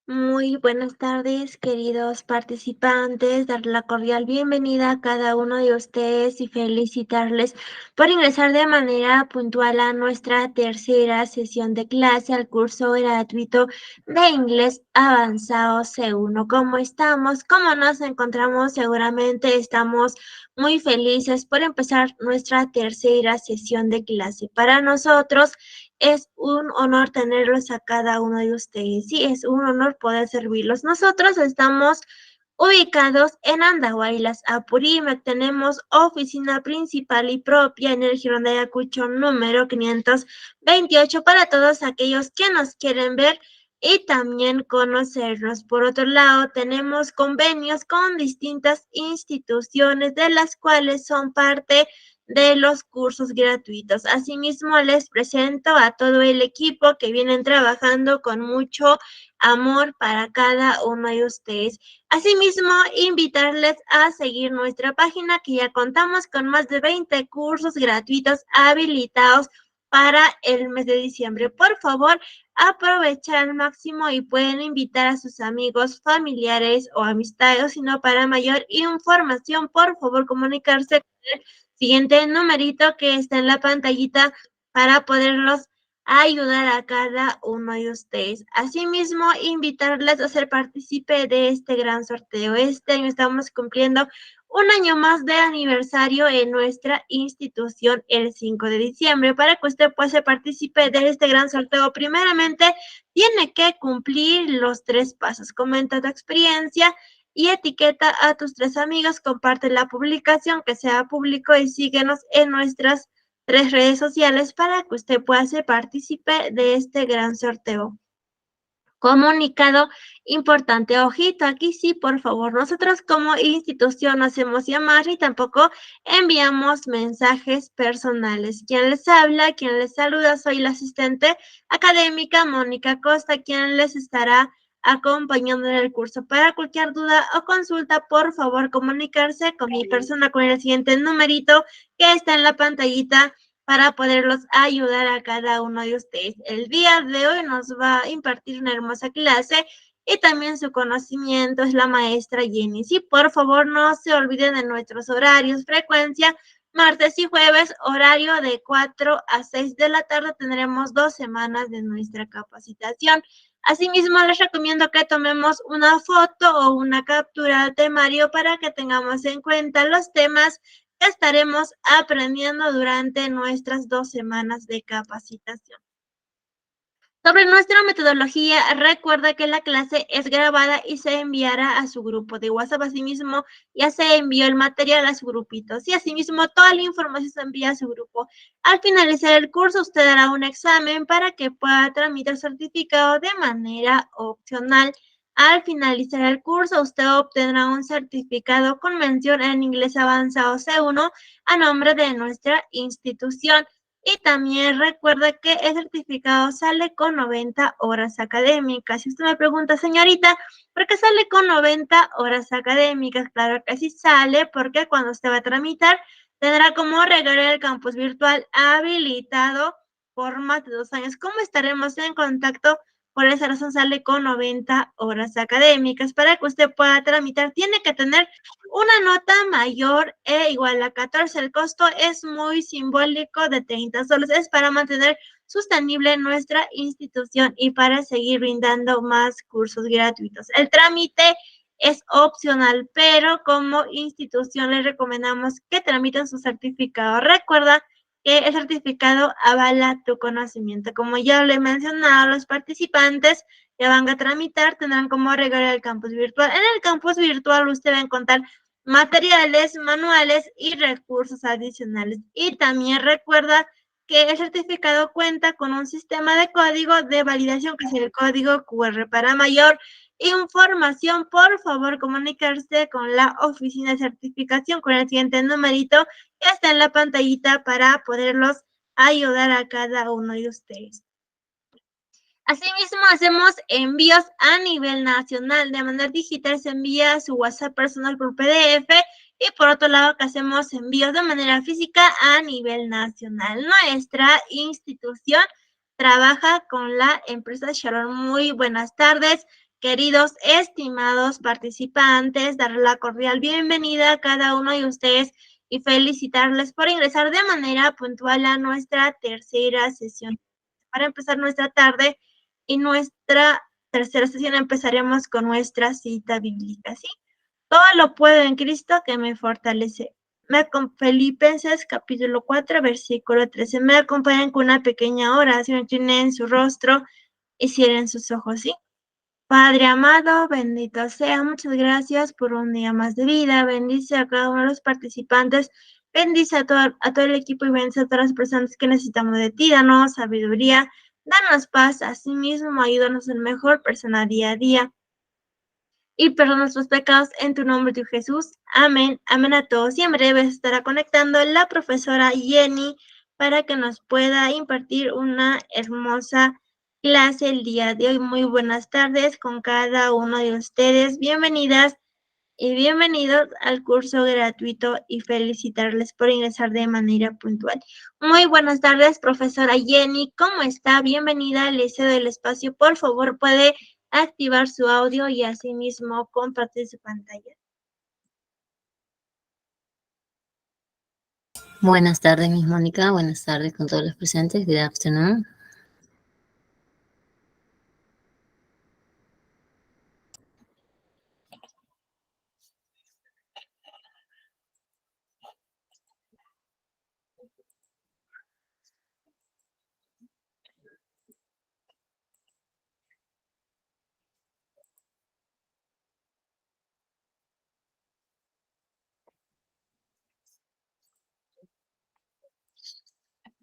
Muy buenas tardes, queridos participantes, dar la cordial bienvenida a cada uno de ustedes y felicitarles por ingresar de manera puntual a nuestra tercera sesión de clase al curso gratuito de inglés avanzado C1. ¿Cómo estamos? ¿Cómo nos encontramos? Seguramente estamos muy felices por empezar nuestra tercera sesión de clase. Para nosotros, es un honor tenerlos a cada uno de ustedes. Sí, es un honor poder servirlos. Nosotros estamos ubicados en Andahuaylas, Apurímac. Tenemos oficina principal y propia en el Girón de Ayacucho número 528 para todos aquellos que nos quieren ver y también conocernos. Por otro lado, tenemos convenios con distintas instituciones de las cuales son parte de los cursos gratuitos. Asimismo, les presento a todo el equipo que vienen trabajando con mucho amor para cada uno de ustedes. Asimismo, invitarles a seguir nuestra página, que ya contamos con más de 20 cursos gratuitos habilitados para el mes de diciembre. Por favor, aprovechar al máximo y pueden invitar a sus amigos, familiares o amistades, sino para mayor información, por favor, comunicarse con el siguiente numerito que está en la pantallita para poderlos ayudar a cada uno de ustedes. Asimismo, invitarles a ser partícipe de este gran sorteo. Este año estamos cumpliendo un año más de aniversario en nuestra institución el 5 de diciembre. Para que usted pueda ser partícipe de este gran sorteo, primeramente tiene que cumplir los 3 pasos. Comenta tu experiencia y etiqueta a tus 3 amigos, comparte la publicación, que sea público, y síguenos en nuestras 3 redes sociales para que usted pueda ser partícipe de este gran sorteo. Comunicado importante, ojito, aquí sí, por favor, nosotros como institución no hacemos llamadas y tampoco enviamos mensajes personales. ¿Quién les habla? ¿Quién les saluda? Soy la asistente académica Mónica Costa, quien les estará acompañando en el curso. Para cualquier duda o consulta, por favor, comunicarse con mi persona con el siguiente numerito que está en la pantallita para poderlos ayudar a cada uno de ustedes. El día de hoy nos va a impartir una hermosa clase y también su conocimiento es la maestra Jenny. Sí, por favor, no se olviden de nuestros horarios, frecuencia, martes y jueves, horario de 4 a 6 de la tarde. Tendremos 2 semanas de nuestra capacitación. Asimismo, les recomiendo que tomemos una foto o una captura al temario para que tengamos en cuenta los temas que estaremos aprendiendo durante nuestras 2 semanas de capacitación. Sobre nuestra metodología, recuerda que la clase es grabada y se enviará a su grupo de WhatsApp. Asimismo, ya se envió el material a su grupito. Y asimismo, toda la información se envía a su grupo. Al finalizar el curso, usted hará un examen para que pueda tramitar certificado de manera opcional. Al finalizar el curso, usted obtendrá un certificado con mención en inglés avanzado C1 a nombre de nuestra institución. Y también recuerda que el certificado sale con 90 horas académicas. Si usted me pregunta, señorita, ¿por qué sale con 90 horas académicas? Claro que sí sale, porque cuando usted va a tramitar, tendrá como regalo el campus virtual habilitado por más de 2 años. ¿Cómo estaremos en contacto? Por esa razón sale con 90 horas académicas. Para que usted pueda tramitar, tiene que tener una nota mayor e igual a 14. El costo es muy simbólico de 30 soles. Es para mantener sostenible nuestra institución y para seguir brindando más cursos gratuitos. El trámite es opcional, pero como institución les recomendamos que tramiten su certificado. Recuerda que el certificado avala tu conocimiento. Como ya le he mencionado, los participantes que van a tramitar tendrán como regalo el campus virtual. En el campus virtual usted va a encontrar materiales, manuales y recursos adicionales. Y también recuerda que el certificado cuenta con un sistema de código de validación, que es el código QR. Para mayor información, por favor, comunicarse con la oficina de certificación con el siguiente numerito que está en la pantallita para poderlos ayudar a cada uno de ustedes. Asimismo, hacemos envíos a nivel nacional. De manera digital se envía a su WhatsApp personal por PDF y por otro lado que hacemos envíos de manera física a nivel nacional. Nuestra institución trabaja con la empresa Sharon. Muy buenas tardes. Queridos, estimados participantes, darles la cordial bienvenida a cada uno de ustedes y felicitarles por ingresar de manera puntual a nuestra tercera sesión. Para empezar nuestra tarde y nuestra tercera sesión empezaremos con nuestra cita bíblica, ¿sí? Todo lo puedo en Cristo que me fortalece. Filipenses capítulo 4, versículo 13. Me acompañan con una pequeña oración, inclinen su rostro y cierren sus ojos, ¿sí? Padre amado, bendito sea, muchas gracias por un día más de vida, bendice a cada uno de los participantes, bendice a todo el equipo y bendice a todas las personas que necesitamos de ti, danos sabiduría, danos paz, asimismo ayúdanos a ser mejor persona día a día y perdona nuestros pecados en tu nombre, tu Jesús. Amén. Amén a todos. Y en breve estará conectando la profesora Jenny para que nos pueda impartir una hermosa clase el día de hoy. Muy buenas tardes con cada uno de ustedes. Bienvenidas y bienvenidos al curso gratuito y felicitarles por ingresar de manera puntual. Muy buenas tardes, profesora Jenny. ¿Cómo está? Bienvenida. Le cedo el espacio. Por favor, puede activar su audio y asimismo compartir su pantalla. Buenas tardes, Miss Mónica. Buenas tardes con todos los presentes. Good afternoon.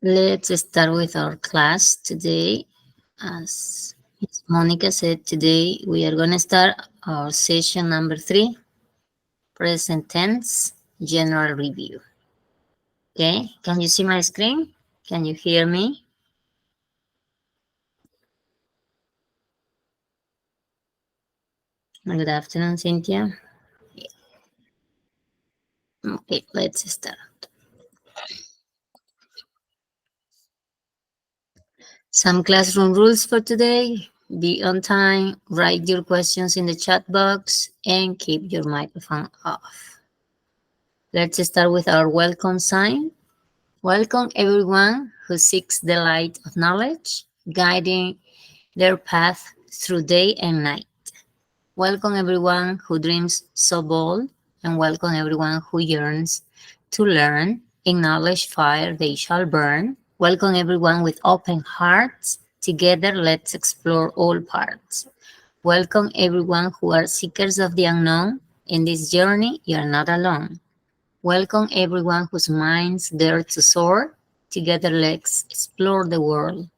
Let's start with our class today. As Ms. Monica said, today we are going to start our session number 3, present tense, general review. Okay, can you see my screen? Can you hear me? Good afternoon, Cynthia. Okay, let's start. Some classroom rules for today. Be on time, write your questions in the chat box, and keep your microphone off. Let's start with our welcome sign. Welcome everyone who seeks the light of knowledge, guiding their path through day and night. Welcome everyone who dreams so bold, and welcome everyone who yearns to learn. In knowledge fire they shall burn. Welcome everyone with open hearts. Together let's explore all parts. Welcome everyone who are seekers of the unknown. In this journey you are not alone. Welcome everyone whose minds dare to soar. Together let's explore the world.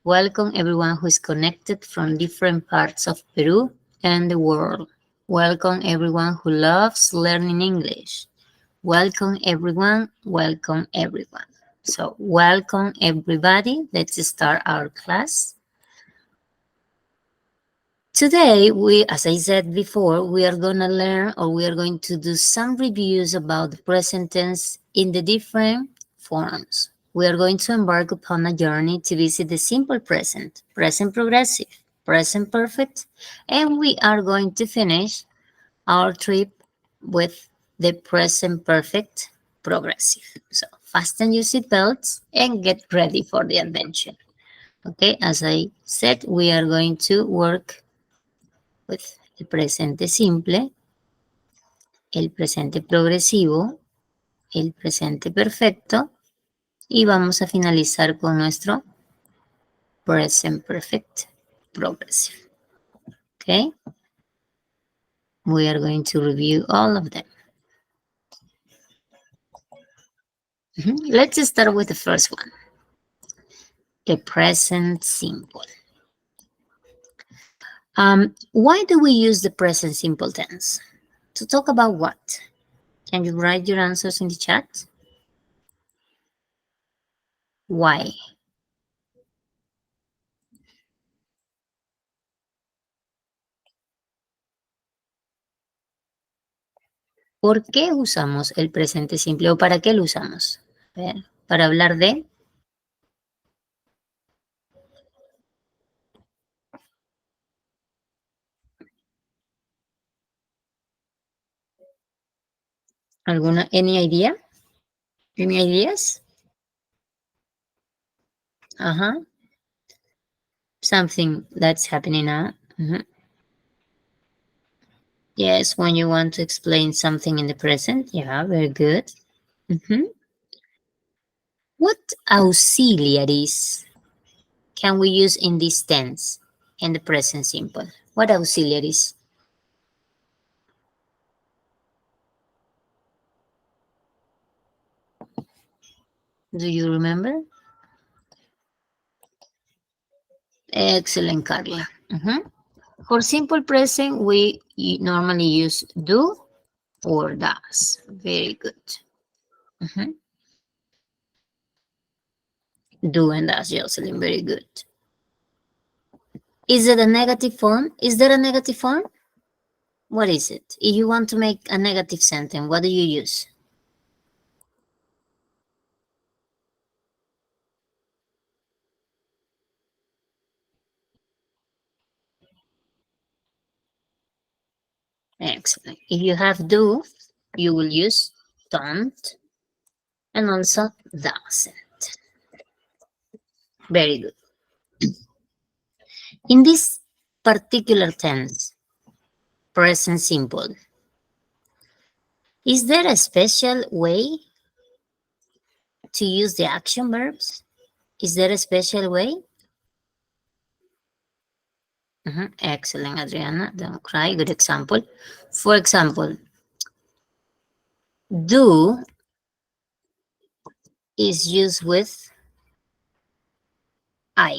Welcome everyone who is connected from different parts of Peru and the world. Welcome everyone who loves learning English. Welcome everyone, welcome everyone. So welcome everybody. Let's start our class. Today, as I said before, we are going to learn, or we are going to do some reviews about the present tense in the different forms. We are going to embark upon a journey to visit the simple present, present progressive, present perfect, and we are going to finish our trip with the present perfect progressive. So fasten your seatbelts and get ready for the adventure. Okay, as I said, we are going to work with el presente simple, el presente progresivo, el presente perfecto y vamos a finalizar con nuestro present perfect progressive. Okay? We are going to review all of them. Let's start with the first one. The present simple. Why do we use the present simple tense? To talk about what? Can you write your answers in the chat? Why? ¿Por qué usamos el presente simple o para qué lo usamos? A ver, para hablar de Any idea? Any ideas? Something that's happening now. Yes, when you want to explain something in the present. Yeah, very good. What auxiliaries can we use in this tense in the present simple? What auxiliaries? Do you remember? Excellent, Carla. For simple present, we normally use do or does. Very good. Do and does, Jocelyn. Very good. Is it a negative form? Is there a negative form? What is it? If you want to make a negative sentence, what do you use? Excellent. If you have do, you will use don't and also doesn't. Very good. In this particular tense, present simple, is there a special way to use the action verbs? Is there a special way? Excellent, Adriana. Don't cry. Good example. For example, do is used with I,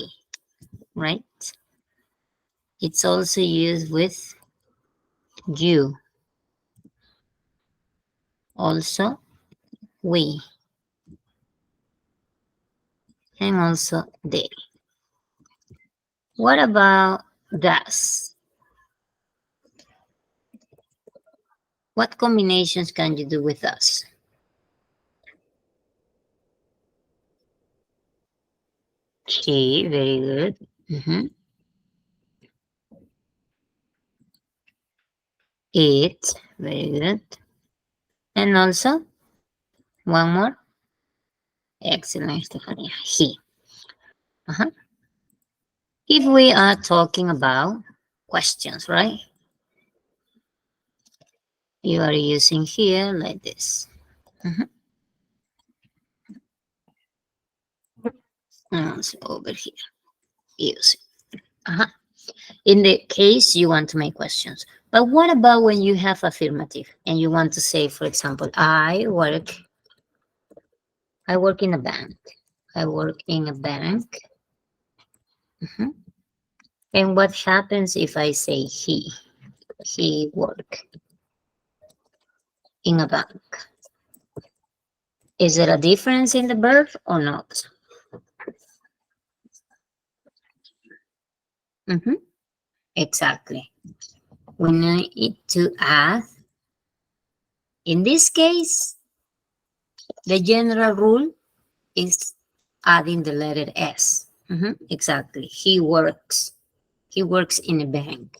right? It's also used with you. Also, we. And also they. What about does? What combinations can you do with us? Okay, very good. It, very good. And also, one more. Excellent, Stefania. He. If we are talking about questions, right? You are using here like this. And also over here. Use it. In the case you want to make questions. But what about when you have affirmative and you want to say, for example, I work in a bank. I work in a bank. And what happens if I say he? He work in a bank. Is there a difference in the verb or not? Exactly. We need to add. In this case, the general rule is adding the letter S. Exactly. He works. He works in a bank.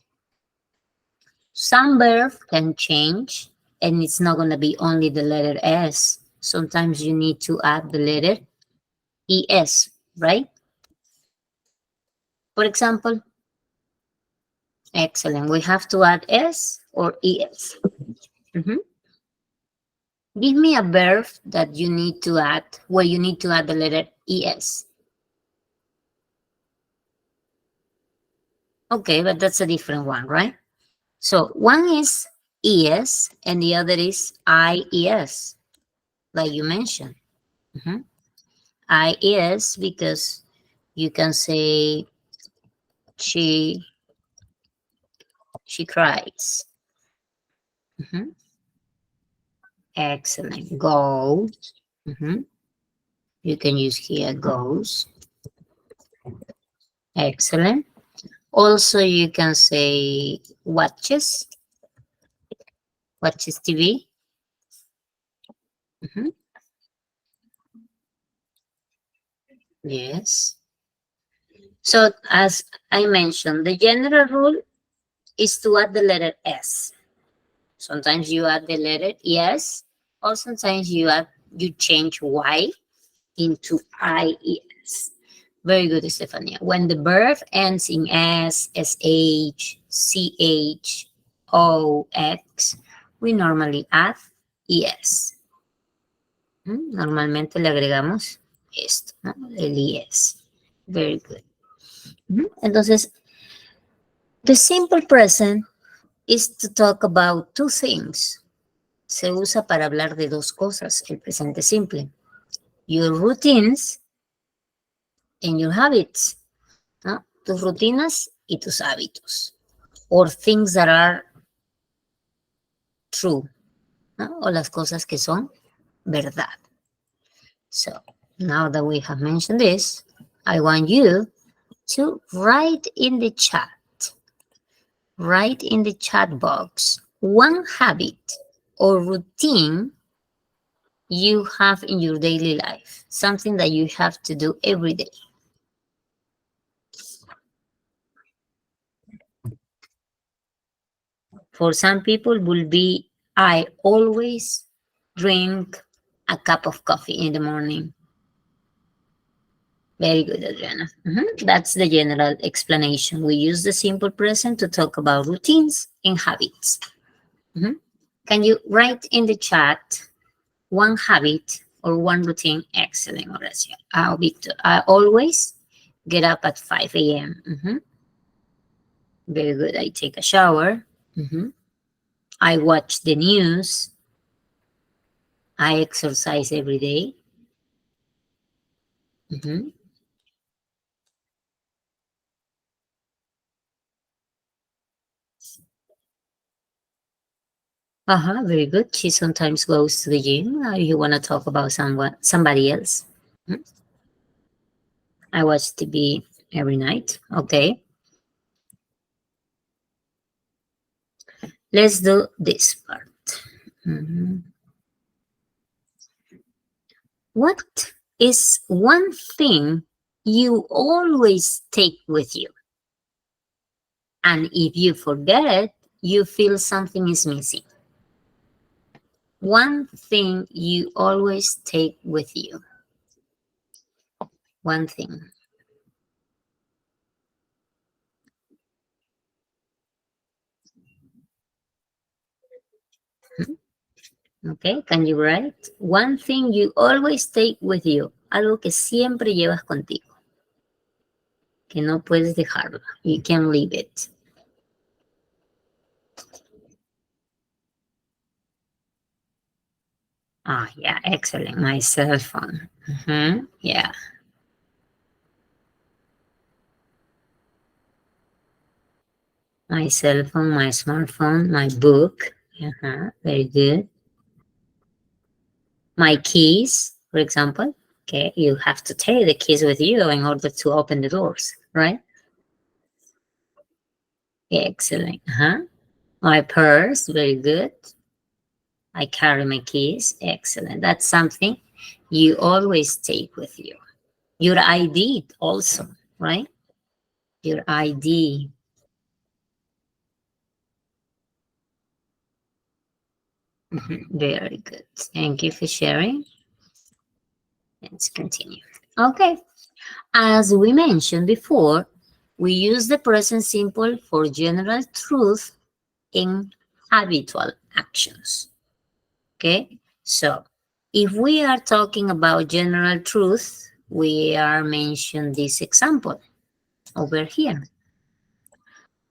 Some verb can change, and it's not going to be only the letter S. Sometimes you need to add the letter ES, right? For example, excellent. We have to add S or ES. Give me a verb that you need to add, where you need to add the letter ES. Okay, but that's a different one, right? So one is ES and the other is IES, like you mentioned. IES because you can say she cries. Excellent. Goes. You can use here goes. Excellent. Also, you can say watches TV. Yes. So as I mentioned, the general rule is to add the letter S. Sometimes you add the letter ES or sometimes you change Y into IES. Very good, Stefania. When the verb ends in S, SH, CH, OX, we normally add ES. Normalmente le agregamos esto, ¿no? El ES. Very good. Entonces, the simple present is to talk about two things. Se usa para hablar de dos cosas, el presente simple. Your routines and your habits, ¿no? Tus rutinas y tus hábitos. Or things that are true, ¿no? O las cosas que son verdad. So, now that we have mentioned this, I want you to write in the chat box one habit or routine you have in your daily life, something that you have to do every day. For some people will be, I always drink a cup of coffee in the morning. Very good, Adriana. That's the general explanation. We use the simple present to talk about routines and habits. Can you write in the chat one habit or one routine? Excellent, Horacio. I always get up at 5 a.m. Very good. I take a shower. I watch the news. I exercise every day. Very good. She sometimes goes to the gym. You want to talk about somebody else? I watch TV every night. Okay. Let's do this part. What is one thing you always take with you? And if you forget it, you feel something is missing. One thing you always take with you. One thing. Okay, can you write? One thing you always take with you. Algo que siempre llevas contigo. Que no puedes dejarlo. You can't leave it. Yeah, excellent. My cell phone. Yeah. My cell phone, my smartphone, my book. Very good. My keys, for example. Okay, you have to take the keys with you in order to open the doors, right? Excellent. My purse, very good. I carry my keys. Excellent. That's something you always take with you. Your ID also, right? Your ID. Very good. Thank you for sharing. Let's continue. Okay. As we mentioned before, we use the present simple for general truth in habitual actions. Okay. So if we are talking about general truth, we are mentioning this example over here.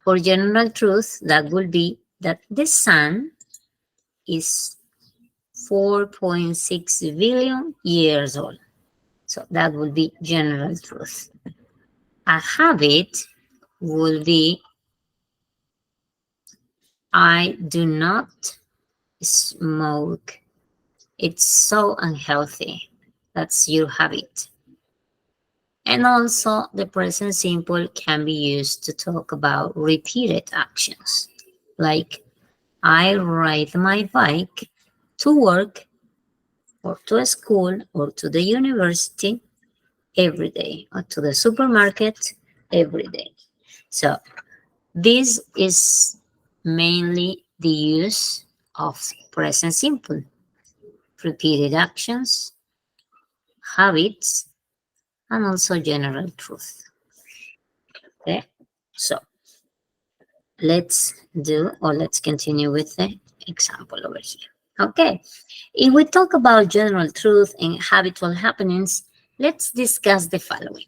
For general truth, that will be that the sun is 4.6 billion years old. So that will be general truth. A habit will be, I do not smoke. It's so unhealthy. That's your habit. And also the present simple can be used to talk about repeated actions. Like, I ride my bike to work or to school or to the university every day, or to the supermarket every day. So this is mainly the use of present simple. repeated actions, habits, and also general truth. Okay, so let's continue with the example over here. Okay, if we talk about general truth and habitual happenings, let's discuss the following.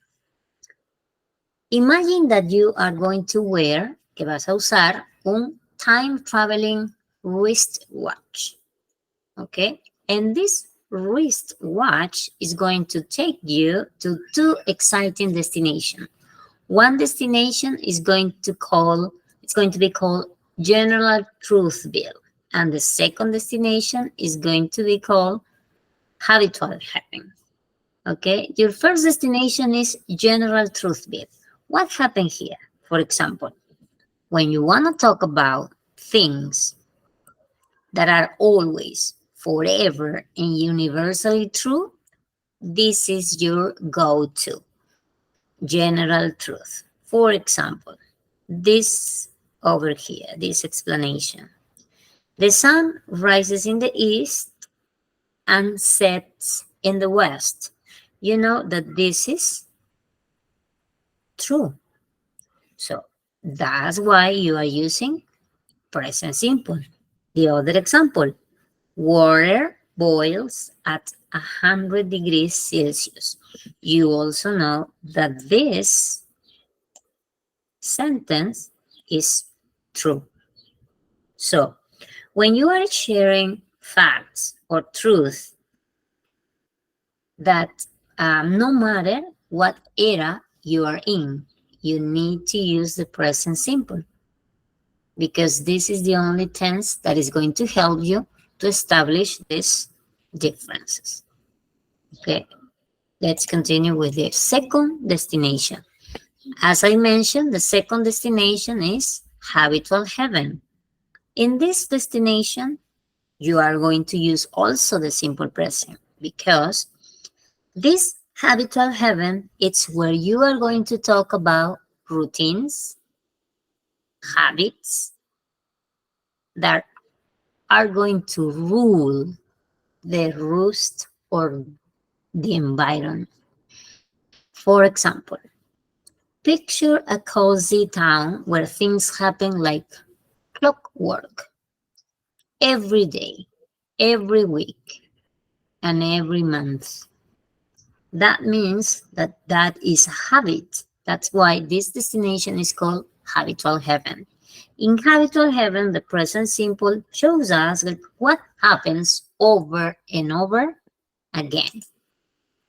Imagine that you are going to wear, que vas a usar, un time traveling wristwatch. Okay, and this wristwatch is going to take you to two exciting destinations. One destination is going to be called General Truthville, and the second destination is going to be called Habitual Happen. Okay, your first destination is General Truthville. What happened here? For example, when you want to talk about things that are always, forever, and universally true, this is your go-to. General truth. For example, this over here, this explanation. The sun rises in the east and sets in the west. You know that this is true. So that's why you are using present simple. The other example, water boils at 100 degrees Celsius. You also know that this sentence is true. So when you are sharing facts or truth that no matter what era you are in, you need to use the present simple, because this is the only tense that is going to help you to establish these differences. Okay, let's continue with the second destination. As I mentioned, the second destination is habitual heaven. In this destination, you are going to use also the simple present, because this habitual heaven, it's where you are going to talk about routines, habits that are going to rule the roost or the environment. For example, picture a cozy town where things happen like clockwork every day, every week, and every month. That means that is a habit. That's why this destination is called habitual heaven. In habitual heaven, the present simple shows us what happens over and over again.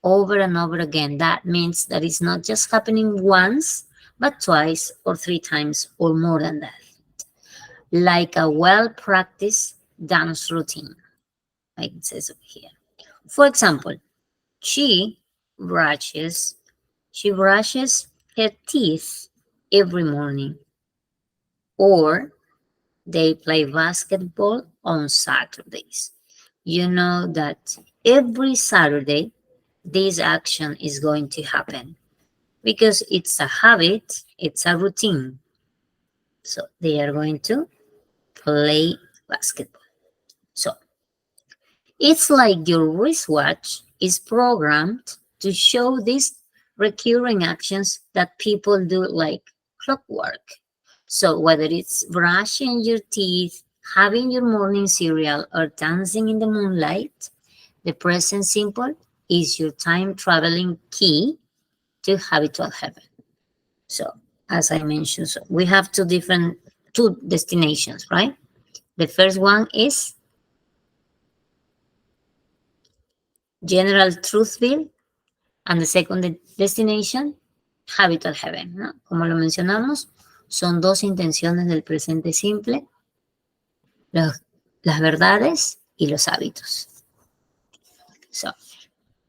Over and over again. That means that it's not just happening once, but twice or three times or more than that. Like a well-practiced dance routine, like it says over here. For example, she brushes her teeth every morning, or they play basketball on Saturdays. You know that every Saturday this action is going to happen because it's a habit, it's a routine. So they are going to play basketball. So it's like your wristwatch is programmed to show these recurring actions that people do like clockwork. So whether it's brushing your teeth, having your morning cereal, or dancing in the moonlight, the present simple is your time traveling key to habitual heaven. So as I mentioned, so we have two destinations, right? The first one is general truthville, and the second destination, habitual heaven, ¿no? Como lo mencionamos, son dos intenciones del presente simple, las verdades y los hábitos. So,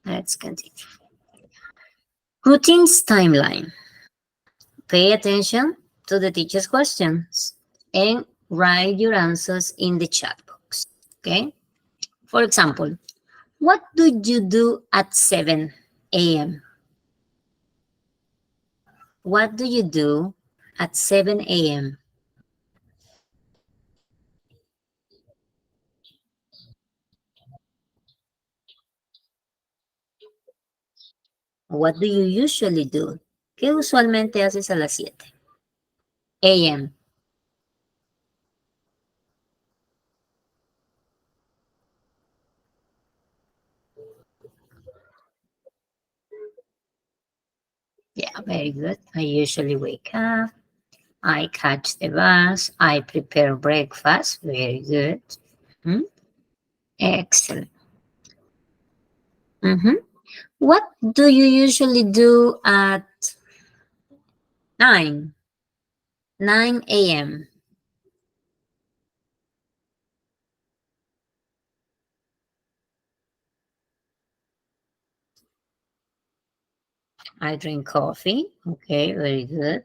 let's continue. Routines timeline. Pay attention to the teacher's questions and write your answers in the chat box, okay? For example, what do you do at 7 a.m.? What do you do at 7 a.m.? What do you usually do? ¿Qué usualmente haces a las 7? AM. Yeah, very good. I usually wake up. I catch the bus. I prepare breakfast. Very good. Hmm? Excellent. What do you usually do at 9 a.m.? I drink coffee. Okay, very good.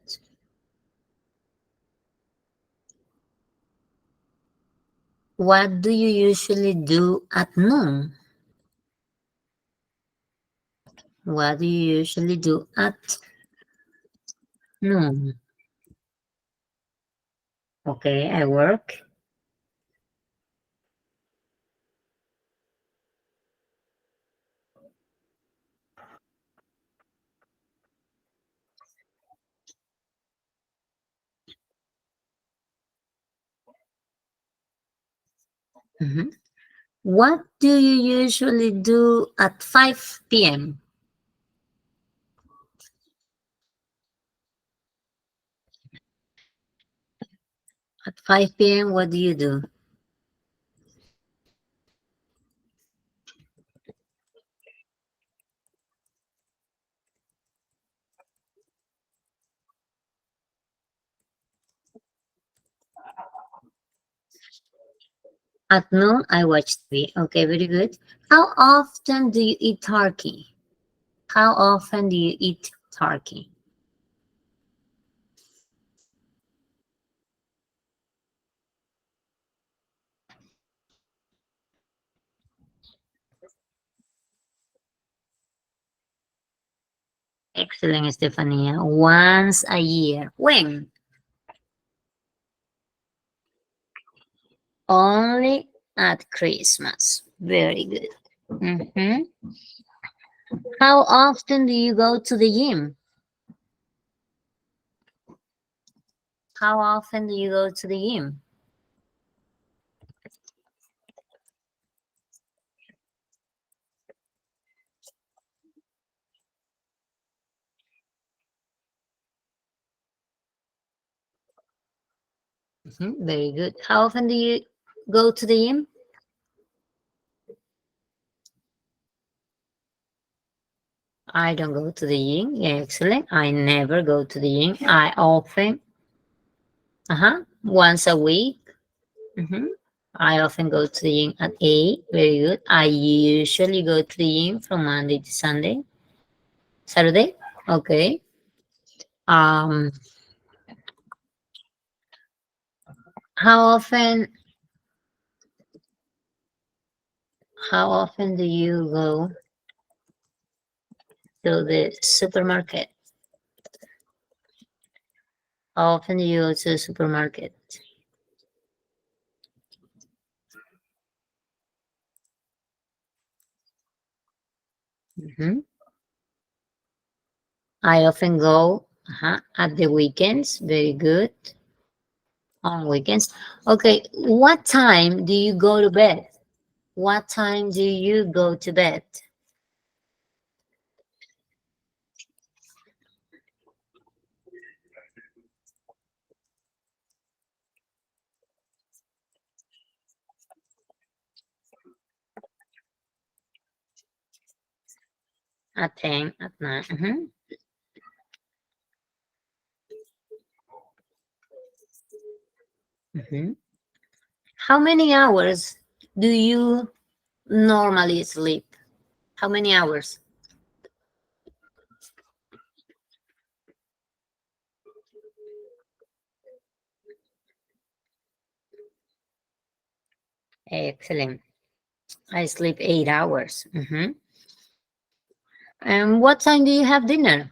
What do you usually do at noon? What do you usually do at noon? Okay, I work. What do you usually do at 5 p.m.? At 5 p.m., what do you do? At noon, I watch TV. Okay, very good. How often do you eat turkey? How often do you eat turkey? Excellent, Estefania. Once a year. When? Only at Christmas. Very good. How often do you go to the gym? How often do you go to the gym? Very good. How often do you go to the gym? I don't go to the gym. Yeah, excellent. I never go to the gym. I often, once a week. I often go to the gym at 8. Very good. I usually go to the gym from Monday to Sunday. Saturday. Okay. Um, how often? How often do you go to the supermarket? How often do you go to the supermarket? I often go at the weekends. Very good. On weekends. Okay. What time do you go to bed? What time do you go to bed? At 10, at 9. How many hours do you normally sleep? How many hours? Excellent. I sleep 8 hours. And what time do you have dinner?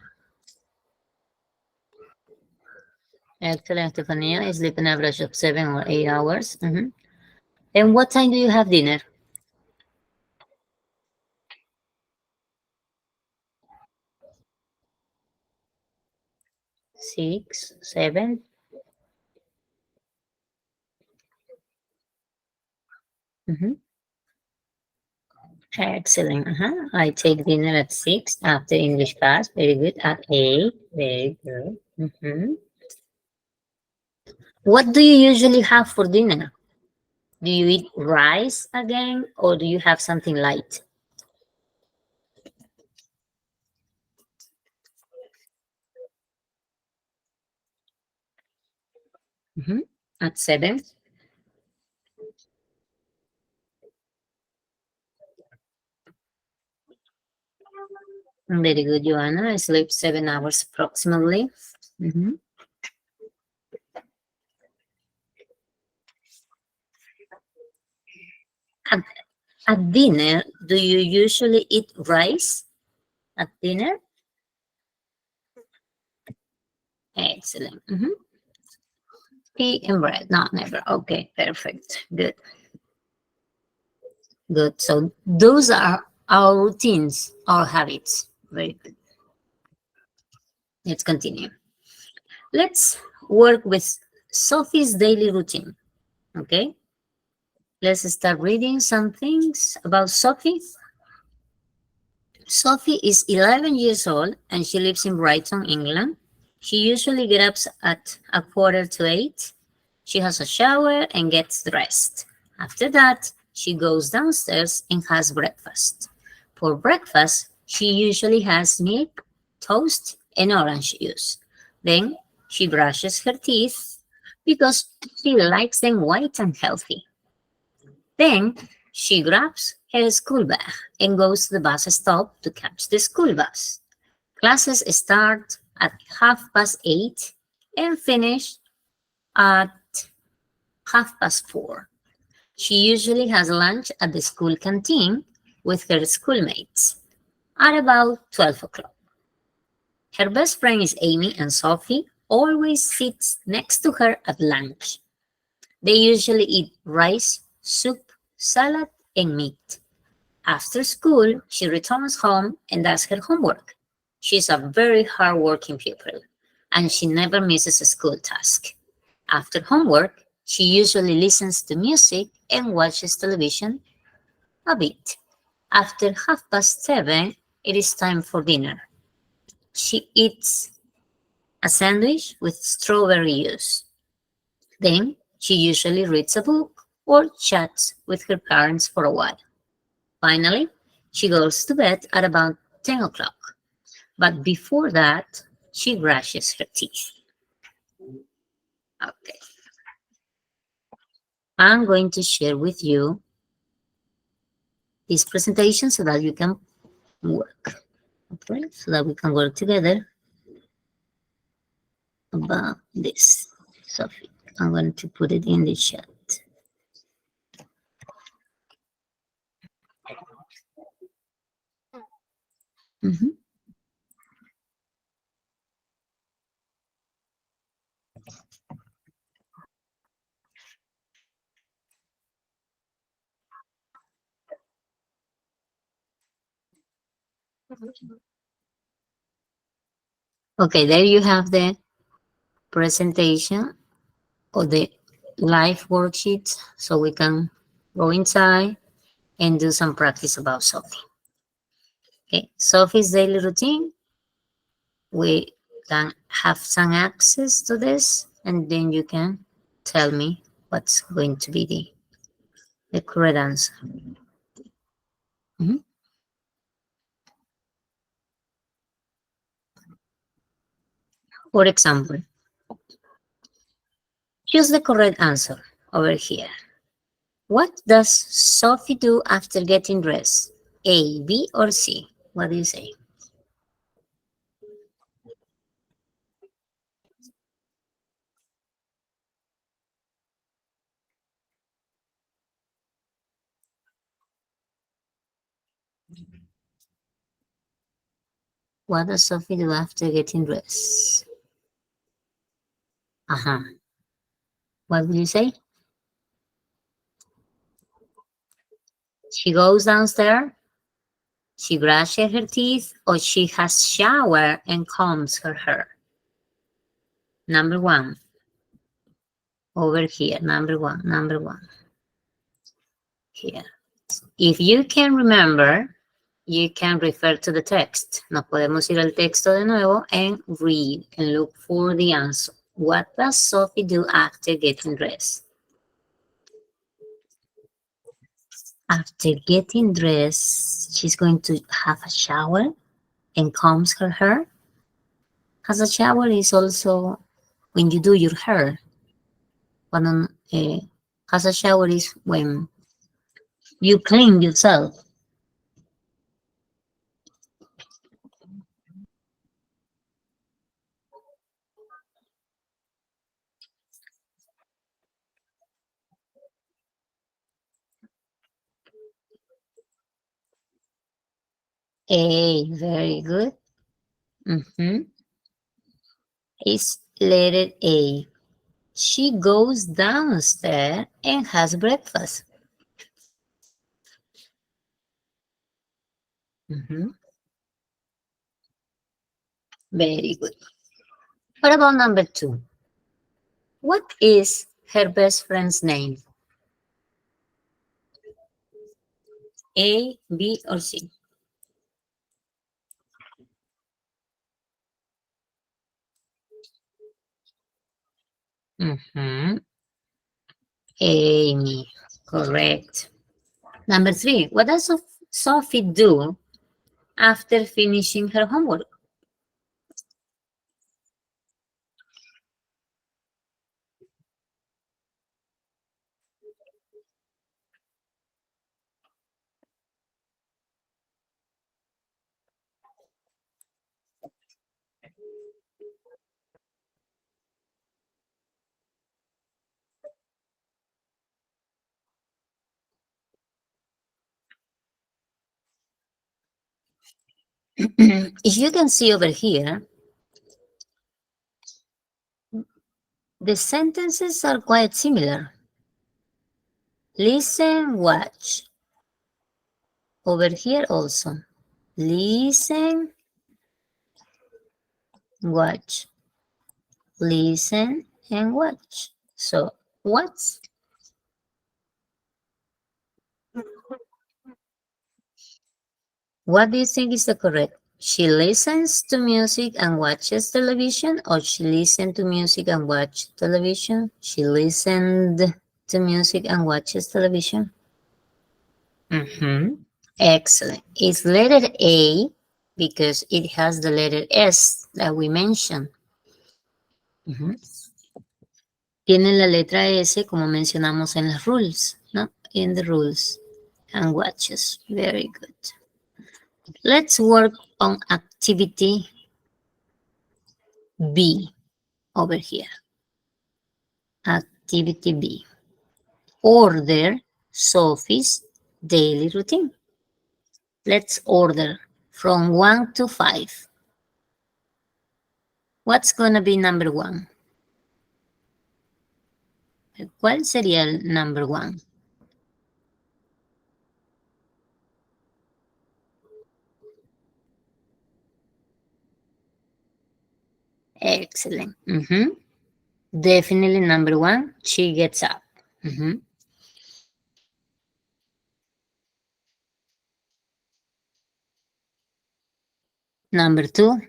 Excellent, Stefania. I sleep an average of 7 or 8 hours. And what time do you have dinner? 6, 7. Excellent. I take dinner at 6 after English class. Very good. At 8. Very good. What do you usually have for dinner? Do you eat rice again or do you have something light? At 7. Very good, Joanna. I sleep 7 hours approximately. At, at dinner, do you usually eat rice at dinner? Excellent. Tea and bread. No, never. Okay, perfect. Good. Good. So those are our routines, our habits. Very good. Let's continue. Let's work with Sophie's daily routine. Okay. Let's start reading some things about Sophie. Sophie is 11 years old and she lives in Brighton, England. She usually gets up at 7:45. She has a shower and gets dressed. After that, she goes downstairs and has breakfast. For breakfast, she usually has milk, toast, and orange juice. Then she brushes her teeth because she likes them white and healthy. Then she grabs her school bag and goes to the bus stop to catch the school bus. Classes start at 8:30 and finish at 4:30. She usually has lunch at the school canteen with her schoolmates at about 12 o'clock. Her best friend is Amy, and Sophie always sits next to her at lunch. They usually eat rice, soup, salad, and meat. After school, she returns home and does her homework. She's a very hardworking pupil, and she never misses a school task. After homework, she usually listens to music and watches television a bit. After 7:30, it is time for dinner. She eats a sandwich with strawberry juice. Then she usually reads a book or chats with her parents for a while. Finally, she goes to bed at about 10 o'clock. But before that, she brushes her teeth. Okay. I'm going to share with you this presentation so that you can work. Okay, so that we can work together about this. Sophie, I'm going to put it in the chat. Okay, there you have the presentation or the live worksheets, so we can go inside and do some practice about Sophie. Okay, Sophie's daily routine. We can have some access to this, and then you can tell me what's going to be the correct answer. For example, choose the correct answer over here. What does Sophie do after getting dressed? A, B, or C? What do you say? What does Sophie do after getting dressed? What will you say? She goes downstairs, she brushes her teeth, or she has showered and combs her hair. Number one. Over here, number one. Here. If you can remember, you can refer to the text. Nos podemos ir al texto de nuevo and read and look for the answer. What does Sophie do after getting dressed? After getting dressed, she's going to have a shower and combs her hair. Has a shower is also when you do your hair. Has a shower is when you clean yourself. A, very good. It's letter A. She goes downstairs and has breakfast. Very good. What about number 2? What is her best friend's name? A, B, or C? Amy, correct. Number 3, what does Sophie do after finishing her homework? If you can see over here, the sentences are quite similar. Listen, watch. Over here also. Listen, watch. Listen and watch. So, what do you think is the correct? She listens to music and watches television, or she listened to music and watched television? She listened to music and watches television. Excellent. It's letter A because it has the letter S that we mentioned. Tiene la letra S como mencionamos en las rules, ¿no? In the rules. And watches. Very good. Let's work on activity B over here. Activity B. Order Sophie's daily routine. Let's order from 1 to 5. What's going to be number 1? ¿Cuál sería el number 1? Excellent. Definitely number 1, she gets up. Number 2.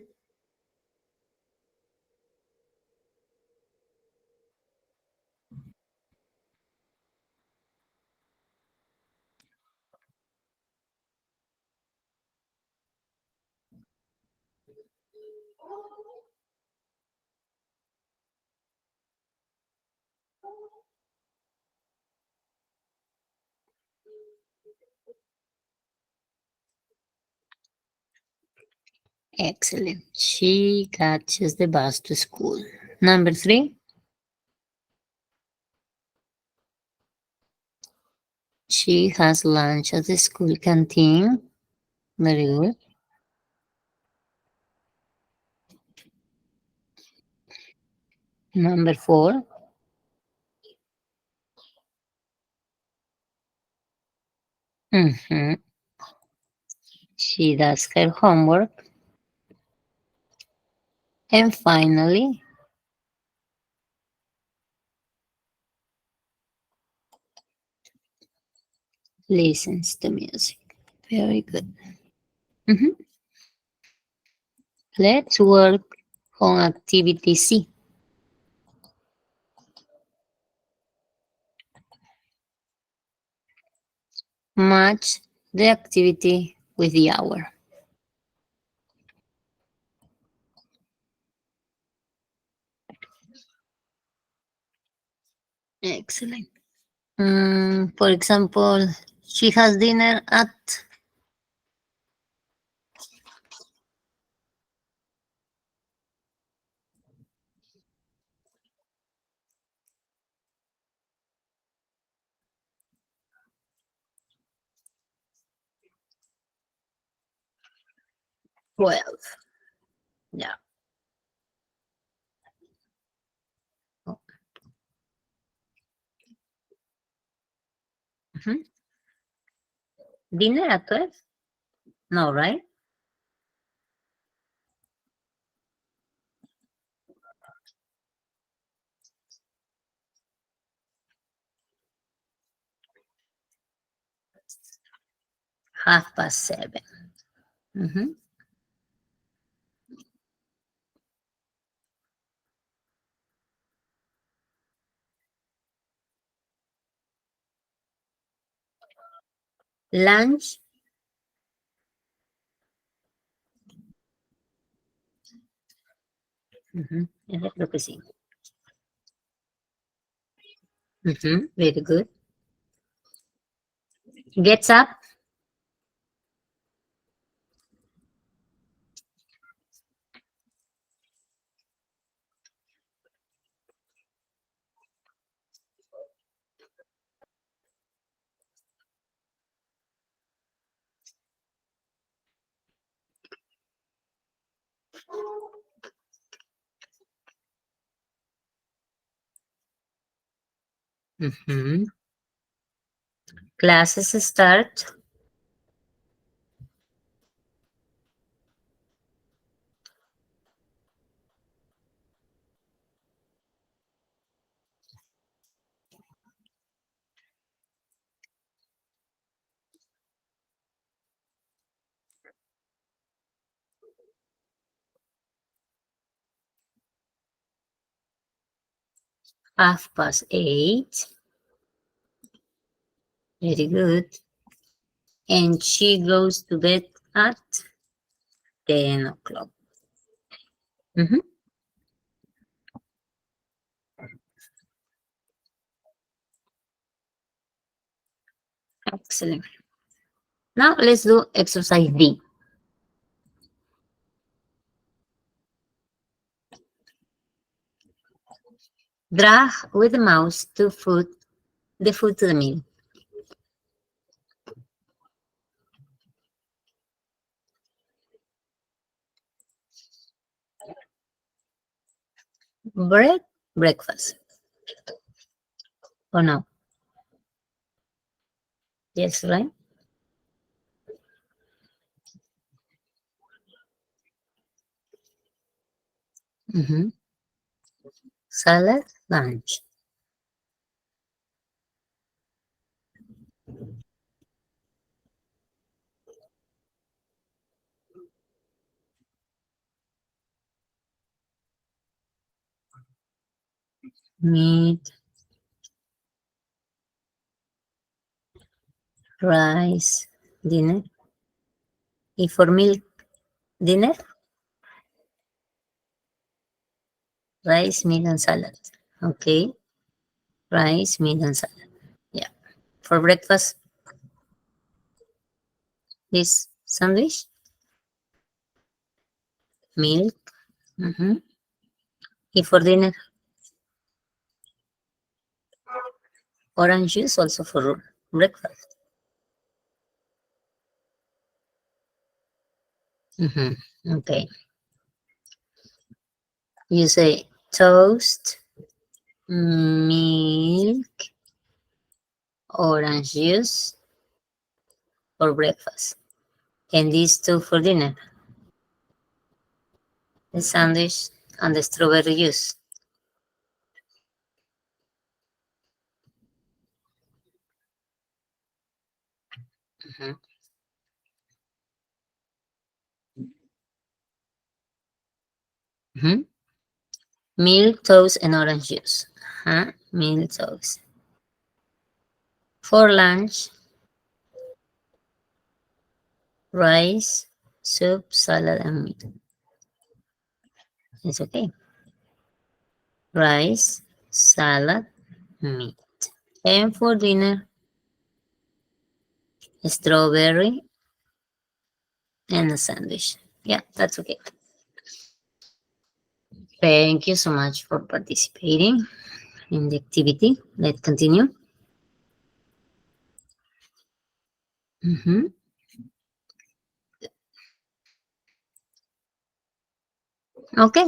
Excellent. She catches the bus to school. Number 3. She has lunch at the school canteen. Very good. Number 4. She does her homework. And finally, listens to music. Very good. Mhm. Let's work on activity C. Match the activity with the hour. Excellent. For example, she has dinner at 12. Yeah. Oh, mhm. Dinner at 12? No, right? Half past 7. Mhm. Lunch. Creo que sí. Very good. Gets up. Mhm. Classes start. Half past 8. Very good. And she goes to bed at 10 o'clock. Mhm. Excellent. Now let's do exercise D. Drag with the mouse to the foot to the middle. Breakfast. Or no? Yes, right? Mhm. Salad, lunch. Meat, rice, dinner. Y for milk, dinner, rice, meat, and salad. Okay. Rice, meat, and salad. Yeah. For breakfast, this sandwich, milk. Mhm. Y for dinner, orange juice also for breakfast. Okay. You say toast, milk, orange juice for breakfast. And these two for dinner, the sandwich and the strawberry juice. Mhm. Mhm. Milk, toast, and orange juice. Milk, toast. For lunch, rice, soup, salad, and meat. It's okay. Rice, salad, meat. And for dinner, strawberry and a sandwich. Yeah, that's okay. Thank you so much for participating in the activity. Let's continue. Mhm. Okay,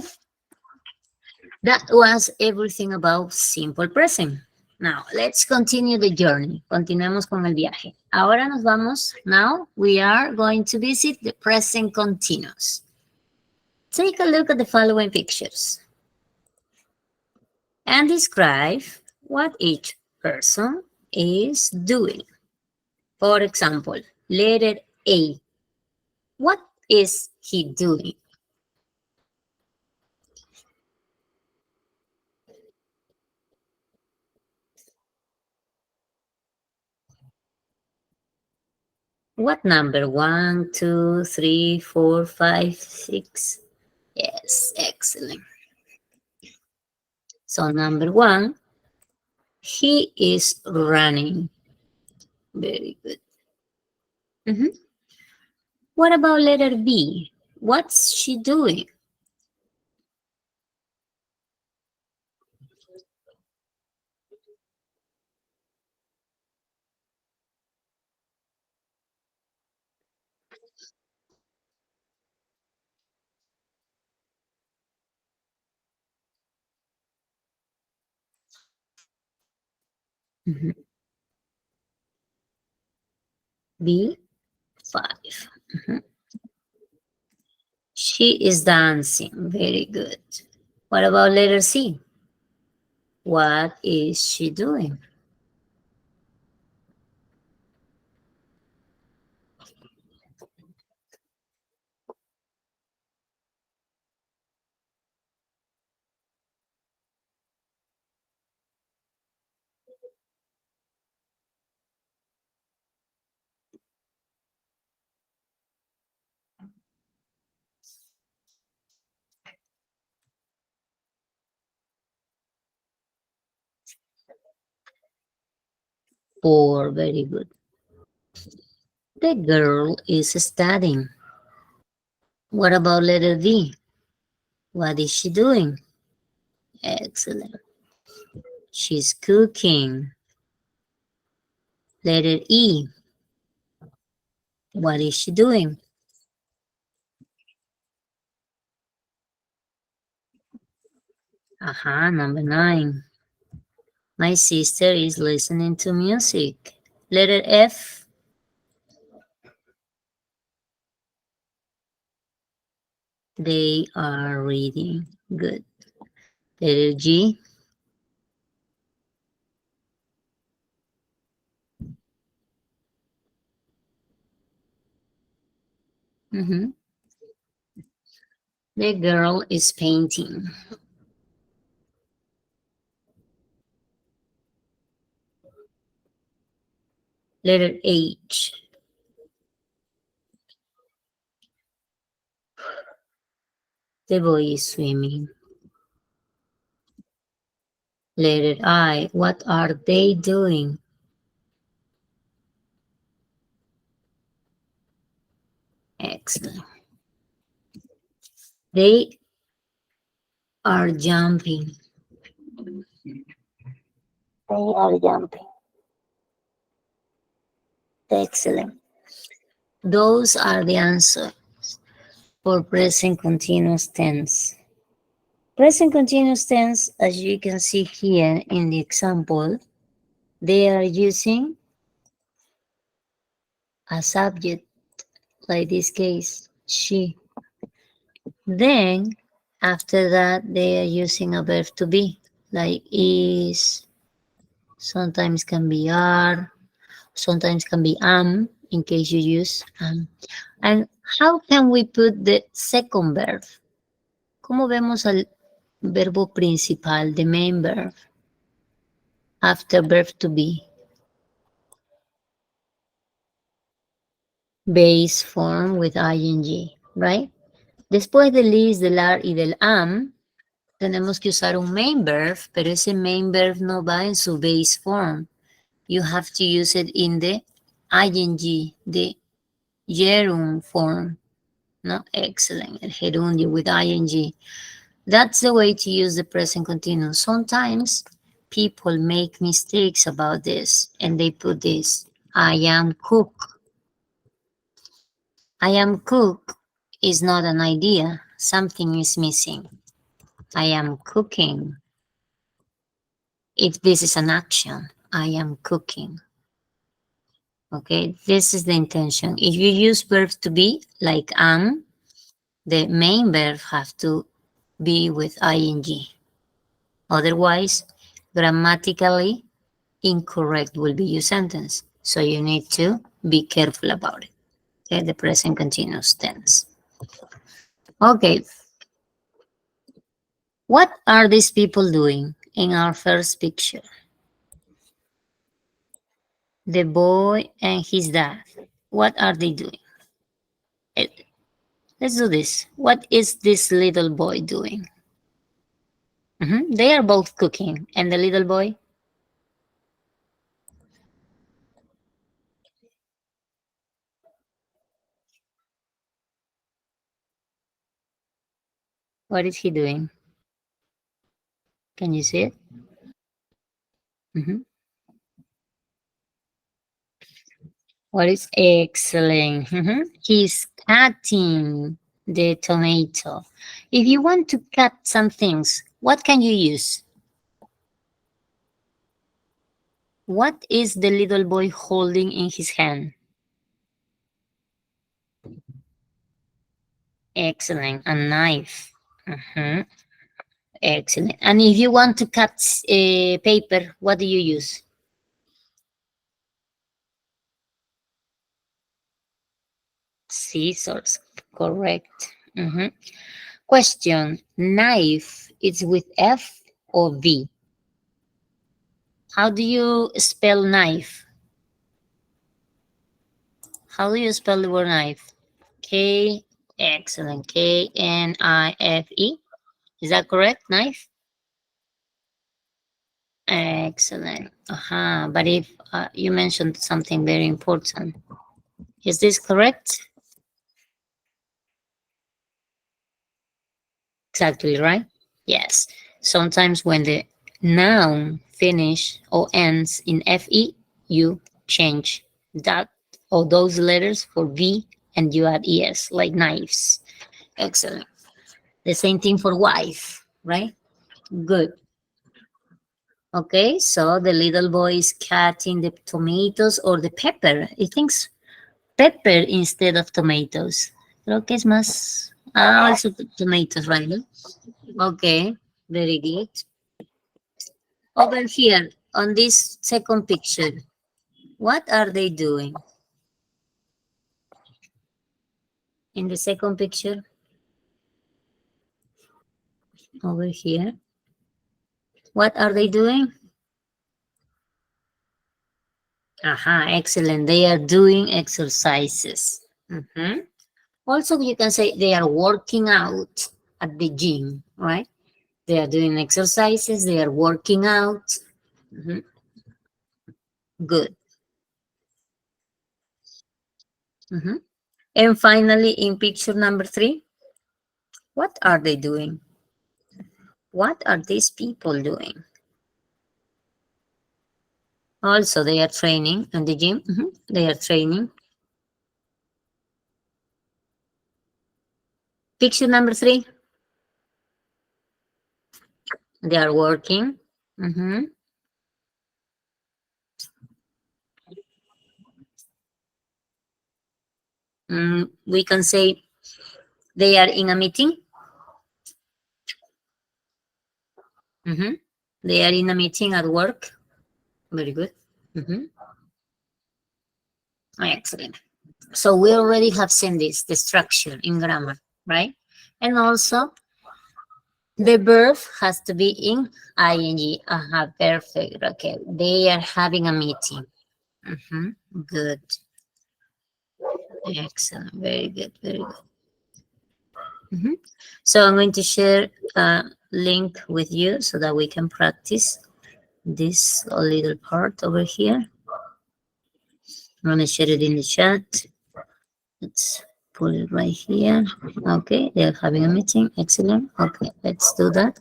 that was everything about simple present. Now, let's continue the journey. Continuemos con el viaje. Ahora nos vamos. Now, we are going to visit the present continuous. Take a look at the following pictures and describe what each person is doing. For example, letter A. What is he doing? What number? 1, 2, 3, 4, 5, 6. Yes, excellent. So number 1, he is running. Very good. What about letter B? What's she doing? Mhm. B5. Mhm. She is dancing. Very good. What about letter C? What is she doing? Four. Very good. The girl is studying. What about letter D? What is she doing? Excellent. She's cooking. Letter E. What is she doing? Number 9. My sister is listening to music. Letter F. They are reading. Good. Letter G. Mhm. The girl is painting. Letter H. The boy is swimming. Letter I. What are they doing? Excellent. They are jumping. They are jumping. Excellent. Those are the answers for present continuous tense. Present continuous tense, as you can see here in the example, they are using a subject, like this case, she. Then, after that, they are using a verb to be, like is, sometimes can be are, sometimes can be am, in case you use am. And how can we put the second verb? ¿Cómo vemos al verbo principal, the main verb, after verb to be? Base form with ing, right? Después del is, del are y del am, tenemos que usar un main verb, pero ese main verb no va en su base form. You have to use it in the ing, the gerund form. No, excellent. El gerundio with ing. That's the way to use the present continuous. Sometimes people make mistakes about this and they put this, I am cook. I am cook is not an idea. Something is missing. I am cooking. If this is an action, I am cooking. Okay, this is the intention. If you use verbs to be like am, the main verb have to be with ing. Otherwise, grammatically incorrect will be your sentence. So you need to be careful about it. Okay, the present continuous tense. Okay. What are these people doing in our first picture? The boy and his dad. What are they doing? Let's do this. What is this little boy doing? They are both cooking. And the little boy? What is he doing? Can you see it? What is excellent? He's cutting the tomato. If you want to cut some things, what can you use? What is the little boy holding in his hand? Excellent, a knife. Excellent. And if you want to cut paper, what do you use? Scissors, correct. Question, knife, it's with F or V? How do you spell knife? How do you spell the word knife? K, excellent, K-N-I-F-E. Is that correct, knife? Excellent. But if you mentioned something very important, is this correct? Exactly right. Yes. Sometimes when the noun finish or ends in FE, you change that or those letters for V and you add ES, like knives. Excellent. The same thing for wife, right? Good. Okay, so the little boy is cutting the tomatoes or the pepper. He thinks pepper instead of tomatoes. Creo que es más... also tomatoes, right? No? Okay, very good. Over here, on this second picture, what are they doing? In the second picture, over here, what are they doing? Excellent. They are doing exercises. Also, you can say they are working out at the gym, right? They are doing exercises, they are working out. Good. And finally, in picture number 3, what are they doing? What are these people doing? Also, they are training in the gym. They are training. Picture number 3. They are working. We can say they are in a meeting. They are in a meeting at work. Very good. Excellent. So we already have seen this, the structure in grammar, right? And also the verb has to be in ing. Perfect. Okay, they are having a meeting. Good. Excellent. Very good. Very good. So I'm going to share a link with you so that we can practice this little part over here. I'm going to share it in the chat. Let's put it right here. Okay, they're having a meeting. Excellent. Okay, let's do that.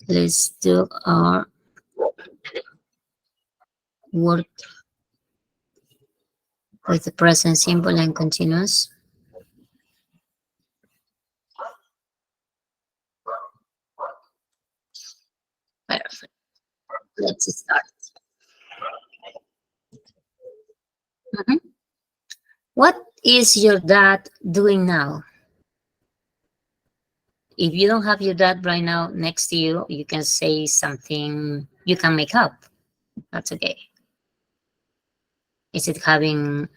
Let's do our work with the present simple and continuous. Perfect. Let's start. What is your dad doing now? If you don't have your dad right now next to you, you can say something you can make up. That's okay. Is it having,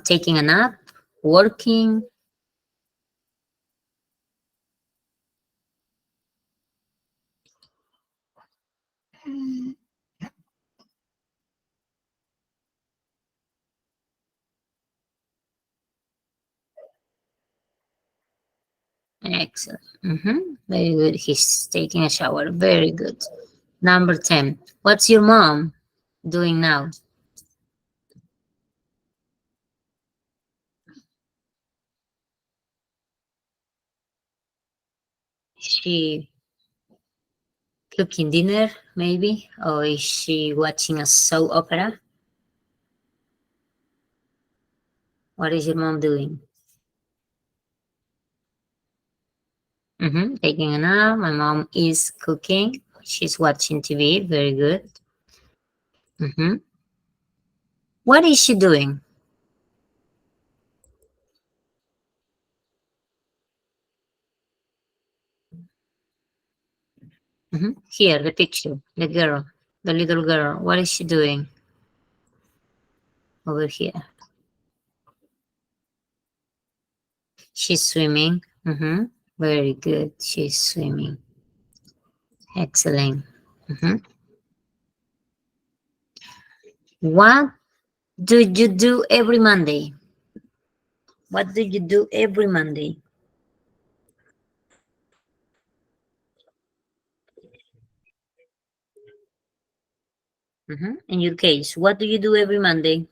taking a nap, working? Excellent. Very good. He's taking a shower. Very good. Number 10. What's your mom doing now? Is she cooking dinner, maybe? Or is she watching a soap opera? What is your mom doing? Taking a nap. My mom is cooking. She's watching TV. Very good. What is she doing? Here, the picture, the girl, the little girl. What is she doing over here? She's swimming. Very good. She's swimming. Excellent. What do you do every Monday? What do you do every Monday? In your case, what do you do every Monday?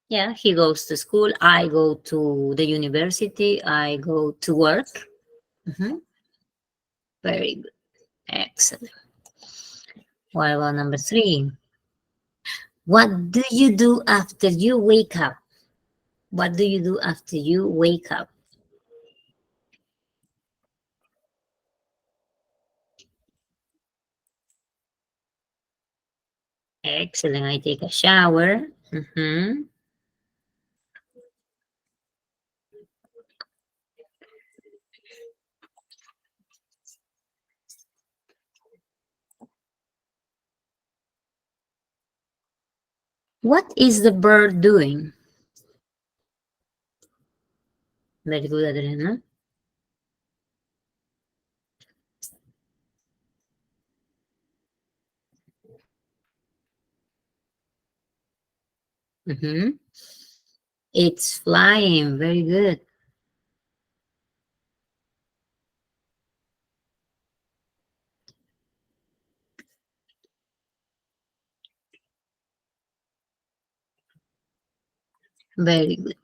Yeah, he goes to school. I go to the university. I go to work. Very good. Excellent. What about number 3? What do you do after you wake up? What do you do after you wake up? Excellent. I take a shower. What is the bird doing? Very good, Adriana. It's flying. Very good. Very good.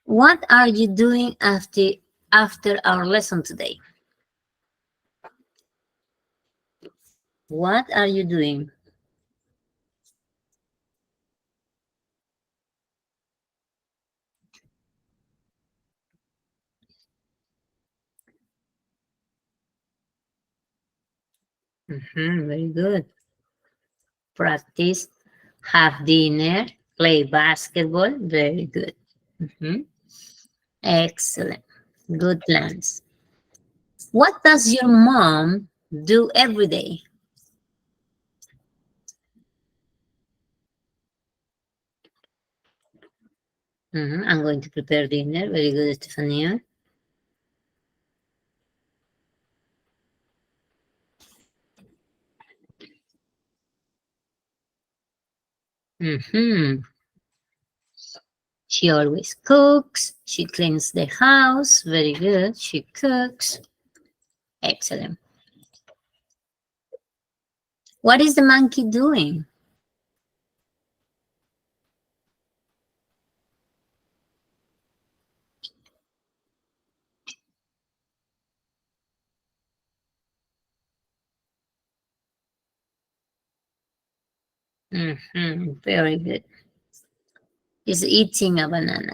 What are you doing after our lesson today? What are you doing? Very good. Practice, have dinner, play basketball. Very good. Excellent. Good plans. What does your mom do every day? I'm going to prepare dinner. Very good, Estefania. She always cooks. She cleans the house. Very good. She cooks. Excellent. What is the monkey doing? Very good. He's eating a banana.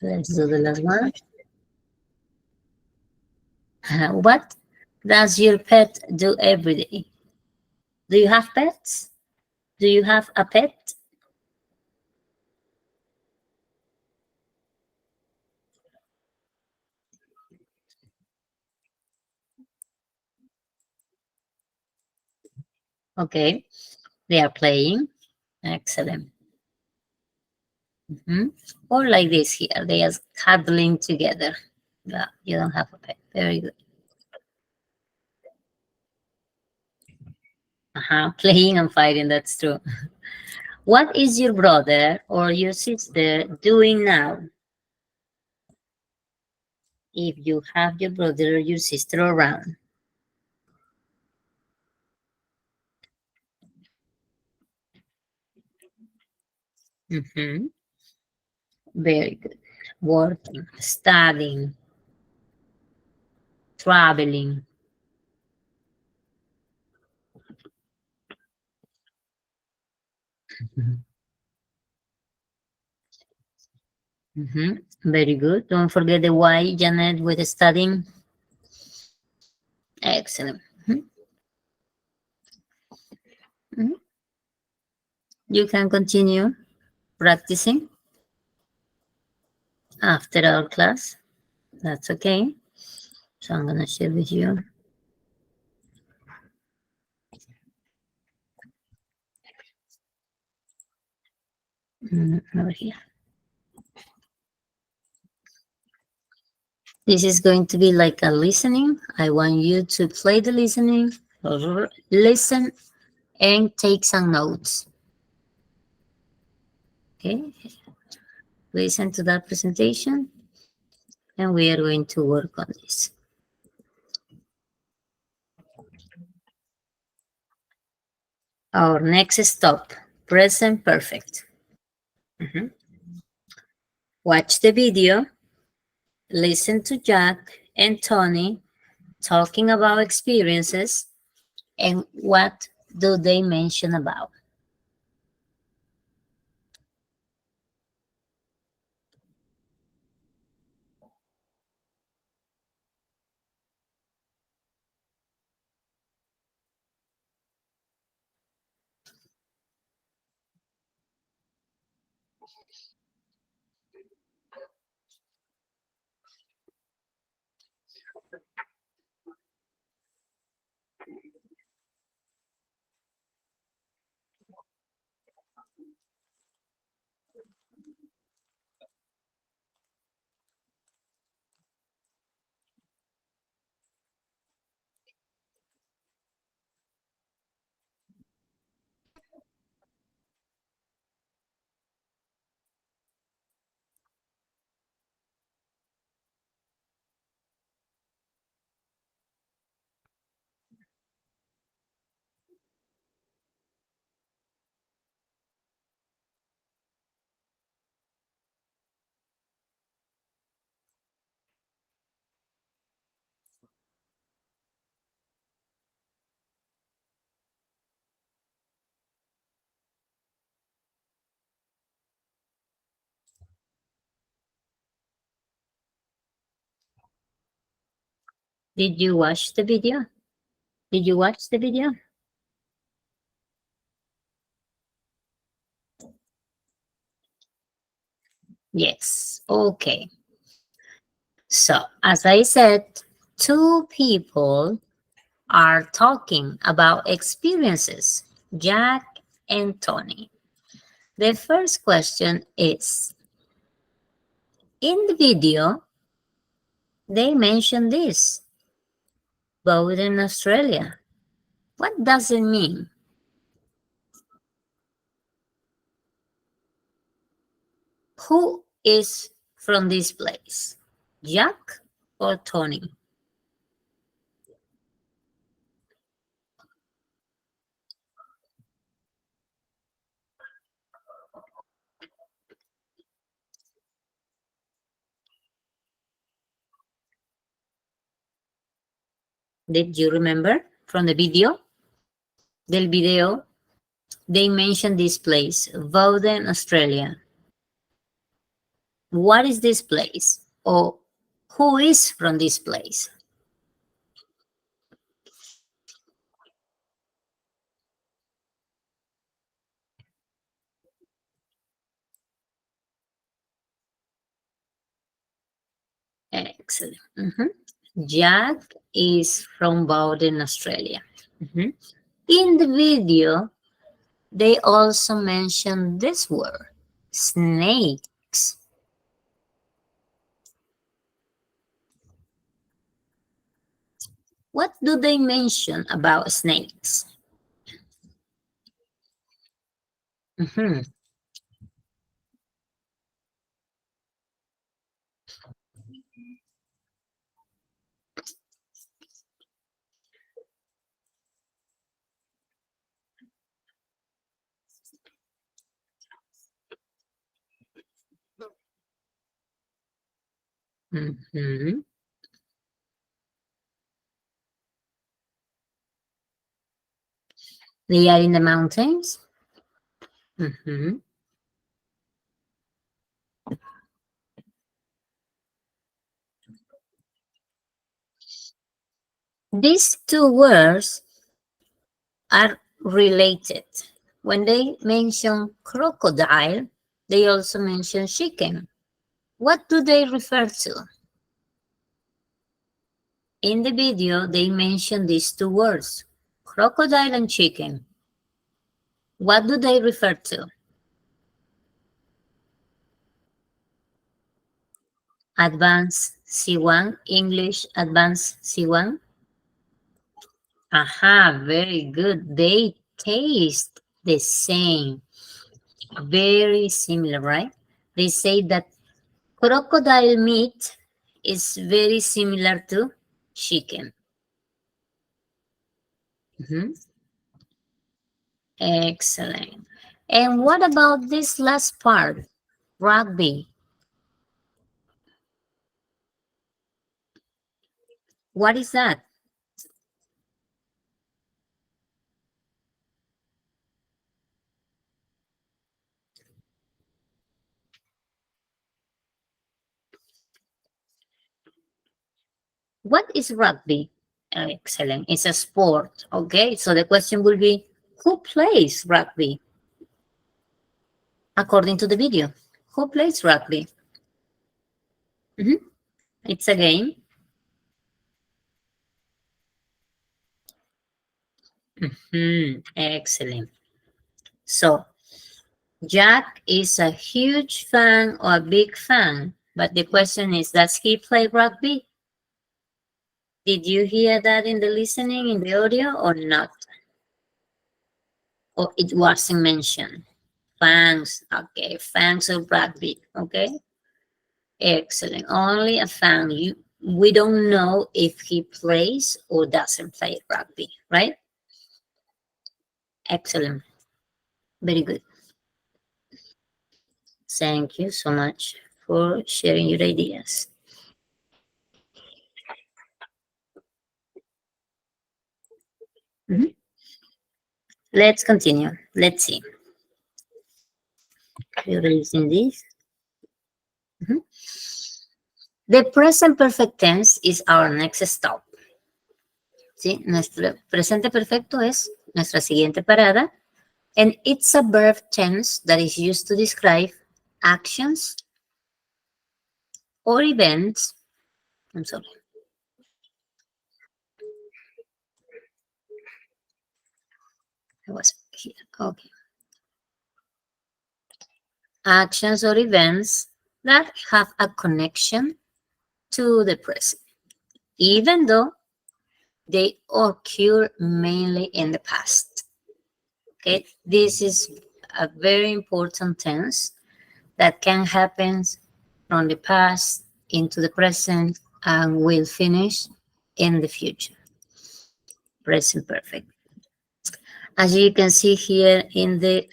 Let's do the last one. What does your pet do every day? Do you have pets? Do you have a pet? Okay, they are playing. Excellent. Or like this here, they are cuddling together. Yeah, you don't have a pet. Very good. Playing and fighting, that's true. What is your brother or your sister doing now? If you have your brother or your sister around. Very good. Working, studying, traveling. Very good. Don't forget the why, Janet, with studying. Excellent. You can continue practicing after our class. That's okay. So I'm going to share with you. Over here. This is going to be like a listening. I want you to play the listening, listen, and take some notes. Okay? Listen to that presentation, and we are going to work on this. Our next stop, present perfect. Watch the video, listen to Jack and Tony talking about experiences, and what do they mention about? Did you watch the video? Did you watch the video? Yes. Okay. So, as I said, two people are talking about experiences, Jack and Tony. The first question is, in the video, they mention this, both in Australia. What does it mean? Who is from this place, Jack or Tony? Did you remember from the video? Del video, they mentioned this place, Bowden, Australia. What is this place? Or who is from this place? Excellent. Jack is from Bowden, Australia. In the video, they also mentioned this word, snakes. What do they mention about snakes? Mhm. Mhm. They are in the mountains. Mhm. These two words are related. When they mention crocodile, they also mention chicken. What do they refer to? In the video, they mention these two words, crocodile and chicken. What do they refer to? Advanced C1, English Advanced C1. Aha, very good. They taste the same. Very similar, right? They say that crocodile meat is very similar to chicken. Mhm. Excellent. And what about this last part, rugby? What is that? What is rugby? Excellent. It's a sport. Okay. So the question will be, who plays rugby? According to the video, who plays rugby? It's a game. Excellent. So Jack is a huge fan or a big fan, but the question is, does he play rugby? Did you hear that in the listening, in the audio, or not? Or it wasn't mentioned? Fans, okay, fans of rugby, okay? Excellent, only a fan. We don't know if he plays or doesn't play rugby, right? Excellent, very good. Thank you so much for sharing your ideas. Let's continue. Let's see. Erasing this. The present perfect tense is our next stop. ¿Sí? Nuestro presente perfecto es nuestra siguiente parada. And it's a verb tense that is used to describe actions or events I'm sorry. I was here. Okay. Actions or events that have a connection to the present, even though they occur mainly in the past. Okay, this is a very important tense that can happen from the past into the present and will finish in the future. Present perfect. As you can see here in the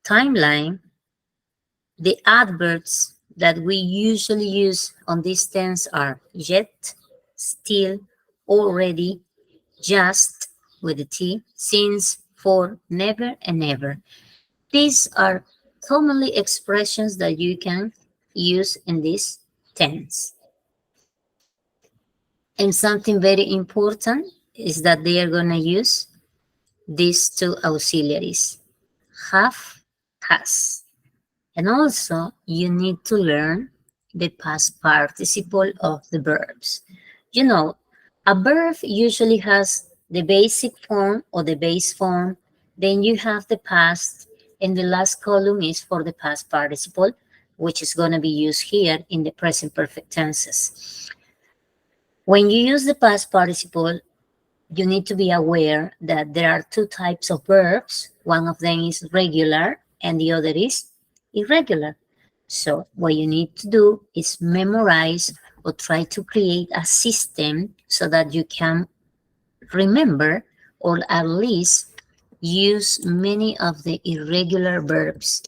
timeline, the adverbs that we usually use on this tense are yet, still, already, just with the T, since, for, never, and never. These are commonly expressions that you can use in this tense. And something very important is that they are going to use these two auxiliaries, have, has. And also, you need to learn the past participle of the verbs. You know, a verb usually has the basic form or the base form, then you have the past, and the last column is for the past participle, which is going to be used here in the present perfect tenses. When you use the past participle, you need to be aware that there are two types of verbs. One of them is regular and the other is irregular. So what you need to do is memorize or try to create a system so that you can remember or at least use many of the irregular verbs.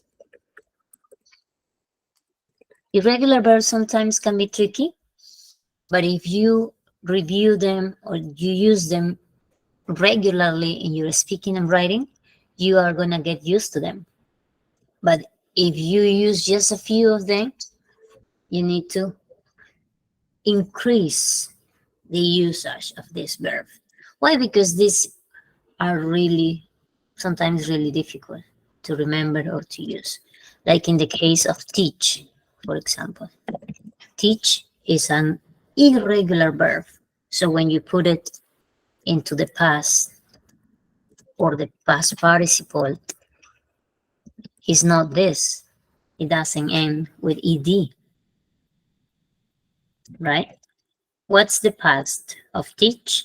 Irregular verbs sometimes can be tricky, but if you review them or you use them regularly in your speaking and writing, you are going to get used to them. But if you use just a few of them, you need to increase the usage of this verb. Why? Because these are really, sometimes really difficult to remember or to use. Like in the case of teach, for example. Teach is an irregular verb. So when you put it into the past or the past participle, it's not this. It doesn't end with ed, right? What's the past of teach?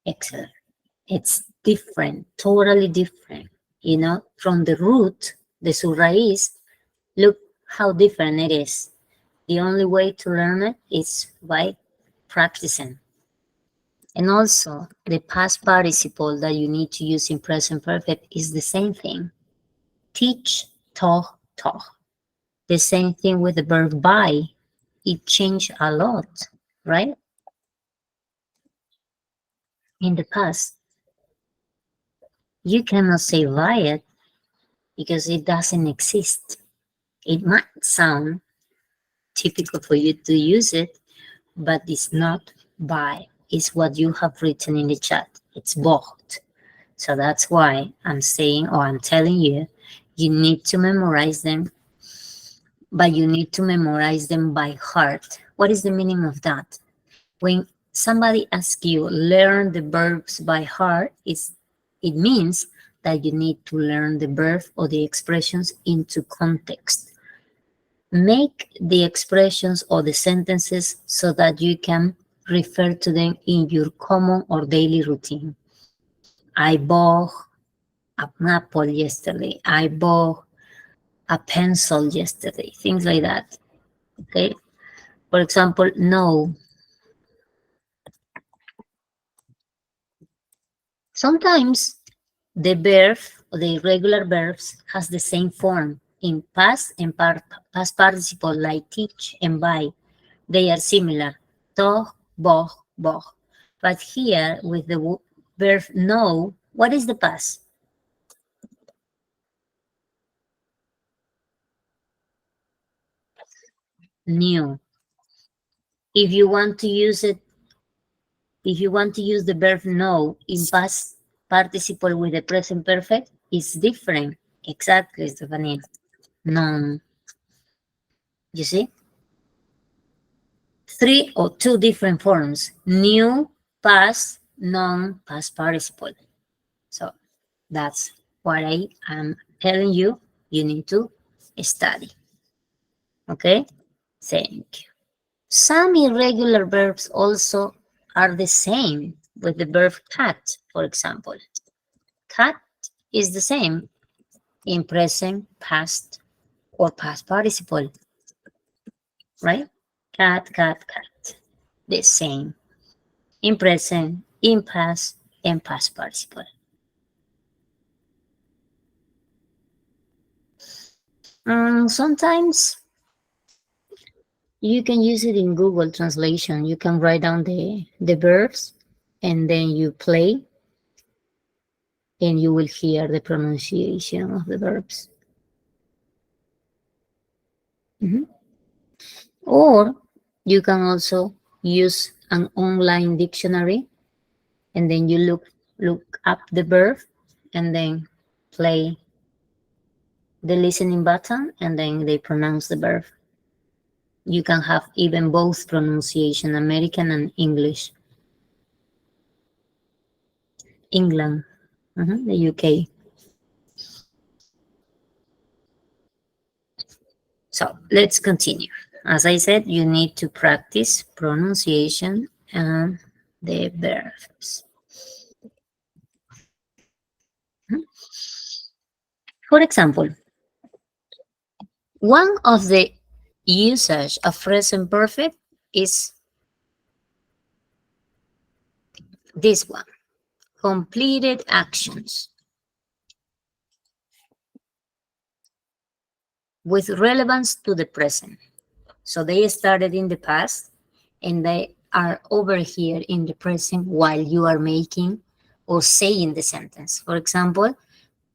Excellent. It's different, totally different. You know, from the root, the su raíz, look how different it is. The only way to learn it is by practicing. And also, the past participle that you need to use in present perfect is the same thing. Teach, taught, taught. The same thing with the verb buy. It changed a lot, right? In the past, you cannot say buy it because it doesn't exist. It might sound typical for you to use it, but it's not buy. It's what you have written in the chat. It's bought. So that's why I'm saying, or I'm telling you, you need to memorize them, but you need to memorize them by heart. What is the meaning of that? When somebody asks you, learn the verbs by heart, it means that you need to learn the verb or the expressions into context. Make the expressions or the sentences so that you can refer to them in your common or daily routine. I bought an apple yesterday. I bought a pencil yesterday. Things like that. Okay. For example, no. Sometimes the verb or the irregular verbs has the same form in past and past participle like teach and buy. They are similar. To, boh, boh. But here with the verb know, what is the past? New. If you want to use it, if you want to use the verb know in past participle with the present perfect, it's different. Exactly, Stephanie. Known. You see? three or two different forms: new, past, non-past participle. So that's what I am telling you need to study. Okay? Thank you. Some irregular verbs also are the same with the verb cat, for example. Cat is the same in present, past, or past participle, right? Cat, cat, cat. The same in present, in past, and past participle. Sometimes you can use it in Google Translation. You can write down the verbs and then you play and you will hear the pronunciation of the verbs. Or you can also use an online dictionary and then you look up the verb and then play the listening button and then they pronounce the verb. You can have even both pronunciation, American and English. England, the UK. So let's continue. As I said, you need to practice pronunciation and the verbs. For example, one of the usage of present perfect is this one: completed actions with relevance to the present. So they started in the past and they are over here in the present while you are making or saying the sentence. For example,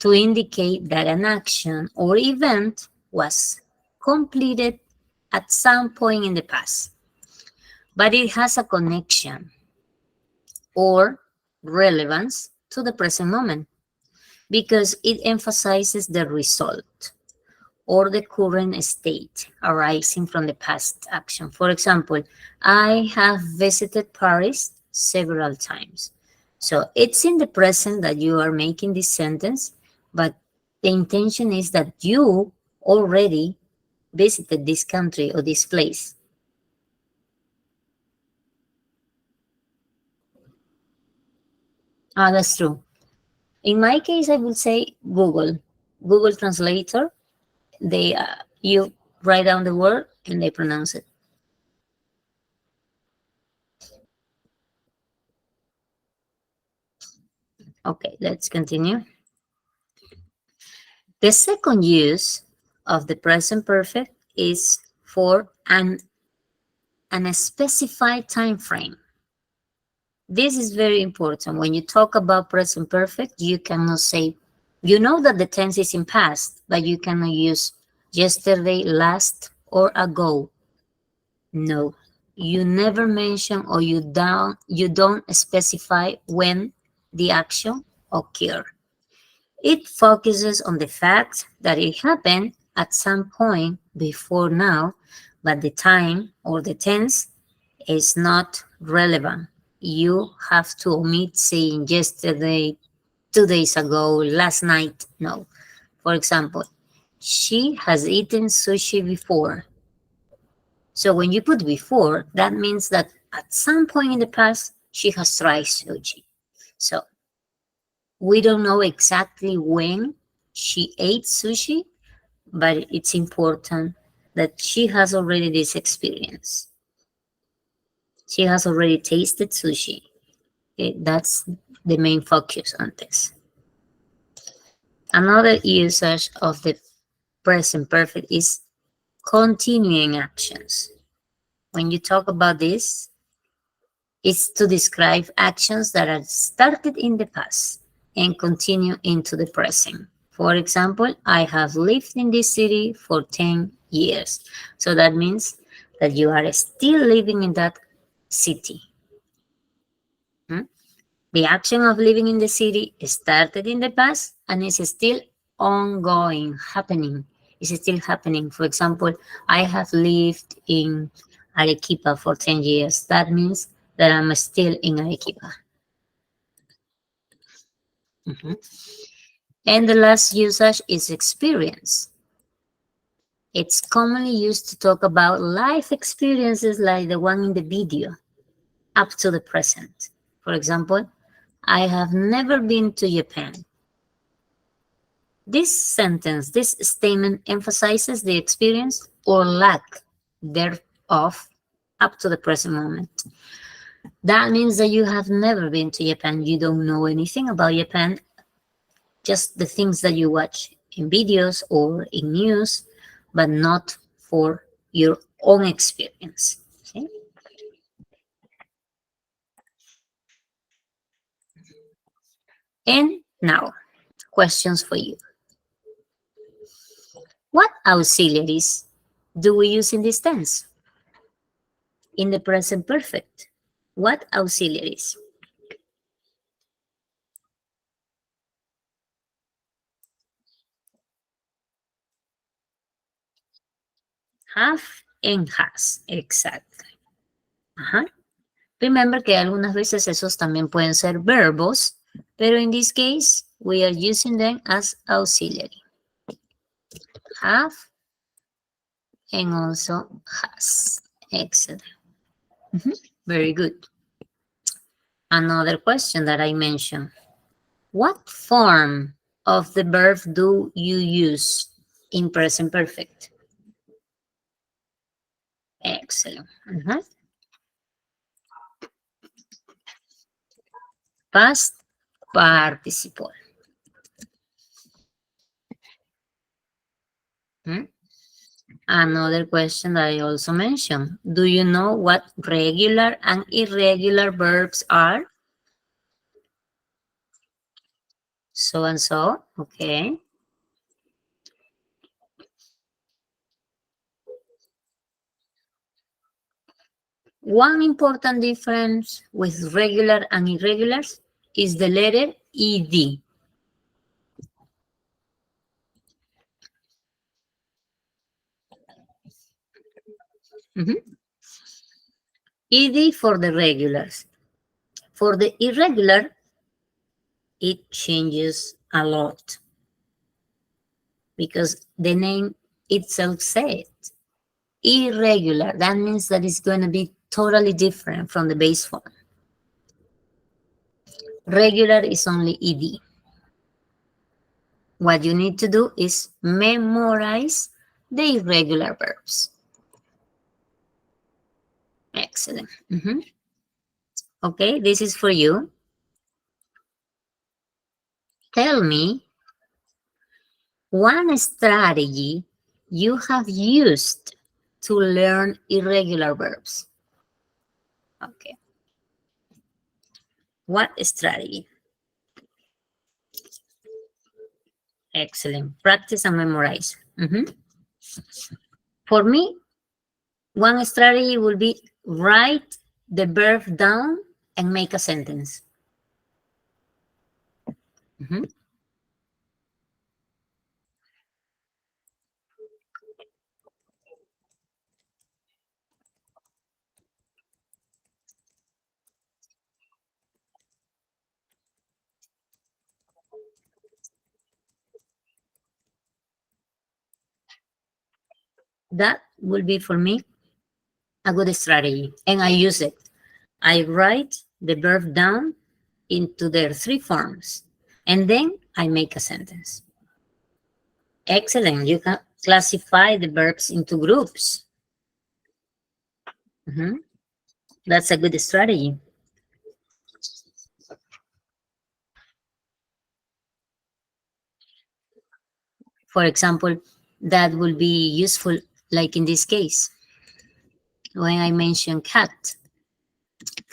to indicate that an action or event was completed at some point in the past, but it has a connection or relevance to the present moment because it emphasizes the result or the current state arising from the past action. For example, I have visited Paris several times. So it's in the present that you are making this sentence, but the intention is that you already visited this country or this place. Ah, that's true. In my case, I would say Google Translator. They you write down the word and they pronounce it. Okay, let's continue. The second use of the present perfect is for an specified time frame. This is very important. When you talk about present perfect, you cannot say, you know that the tense is in past, but you cannot use yesterday, last, or ago. No, you never mention or you don't specify when the action occurred. It focuses on the fact that it happened at some point before now, but the time or the tense is not relevant. You have to omit saying yesterday, 2 days ago, last night. No. For example, she has eaten sushi before. So when you put before, that means that at some point in the past, she has tried sushi. So we don't know exactly when she ate sushi, but it's important that she has already this experience. She has already tasted sushi. That's the main focus on this. Another usage of the present perfect is continuing actions. When you talk about this, it's to describe actions that are started in the past and continue into the present. For example, I have lived in this city for 10 years. So that means that you are still living in that city. The action of living in the city started in the past and is still ongoing, happening. It's still happening. For example, I have lived in Arequipa for 10 years. That means that I'm still in Arequipa. And the last usage is experience. It's commonly used to talk about life experiences like the one in the video up to the present. For example, I have never been to Japan. This sentence, this statement emphasizes the experience or lack thereof up to the present moment. That means that you have never been to Japan. You don't know anything about Japan, just the things that you watch in videos or in news, but not for your own experience. Okay? And now, questions for you. What auxiliaries do we use in this tense? In the present perfect, what auxiliaries? Have and has, exactly. Remember que algunas veces esos también pueden ser verbos, pero in this case, we are using them as auxiliary. Have and also has. Excellent. Very good. Another question that I mentioned. What form of the verb do you use in present perfect? Excellent. Past participle. Another question that I also mentioned. Do you know what regular and irregular verbs are? So and so, okay. One important difference with regular and irregulars is the letter ED. ED for the regulars. For the irregular, it changes a lot because the name itself says irregular. That means that it's going to be totally different from the base form. Regular is only ED. What you need to do is memorize the irregular verbs. Excellent. Okay, this is for you. Tell me one strategy you have used to learn irregular verbs. Okay. What strategy? Excellent. Practice and memorize. For me, one strategy will be write the verb down and make a sentence. That will be for me a good strategy, and I use it. I write the verb down into their three forms, and then I make a sentence. Excellent. You can classify the verbs into groups. That's a good strategy. For example, that will be useful, like in this case, when I mention cat,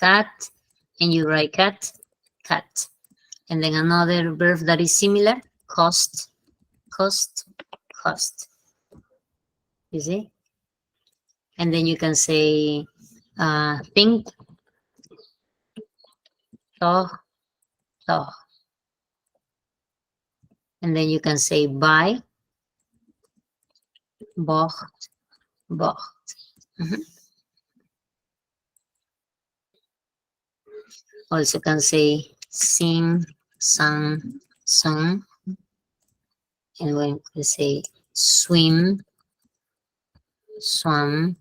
and you write cat. And then another verb that is similar, cost. You see? And then you can say think, talk. And then you can say buy, bought. Also can say sing, sang, sung. And when we say swim, swam,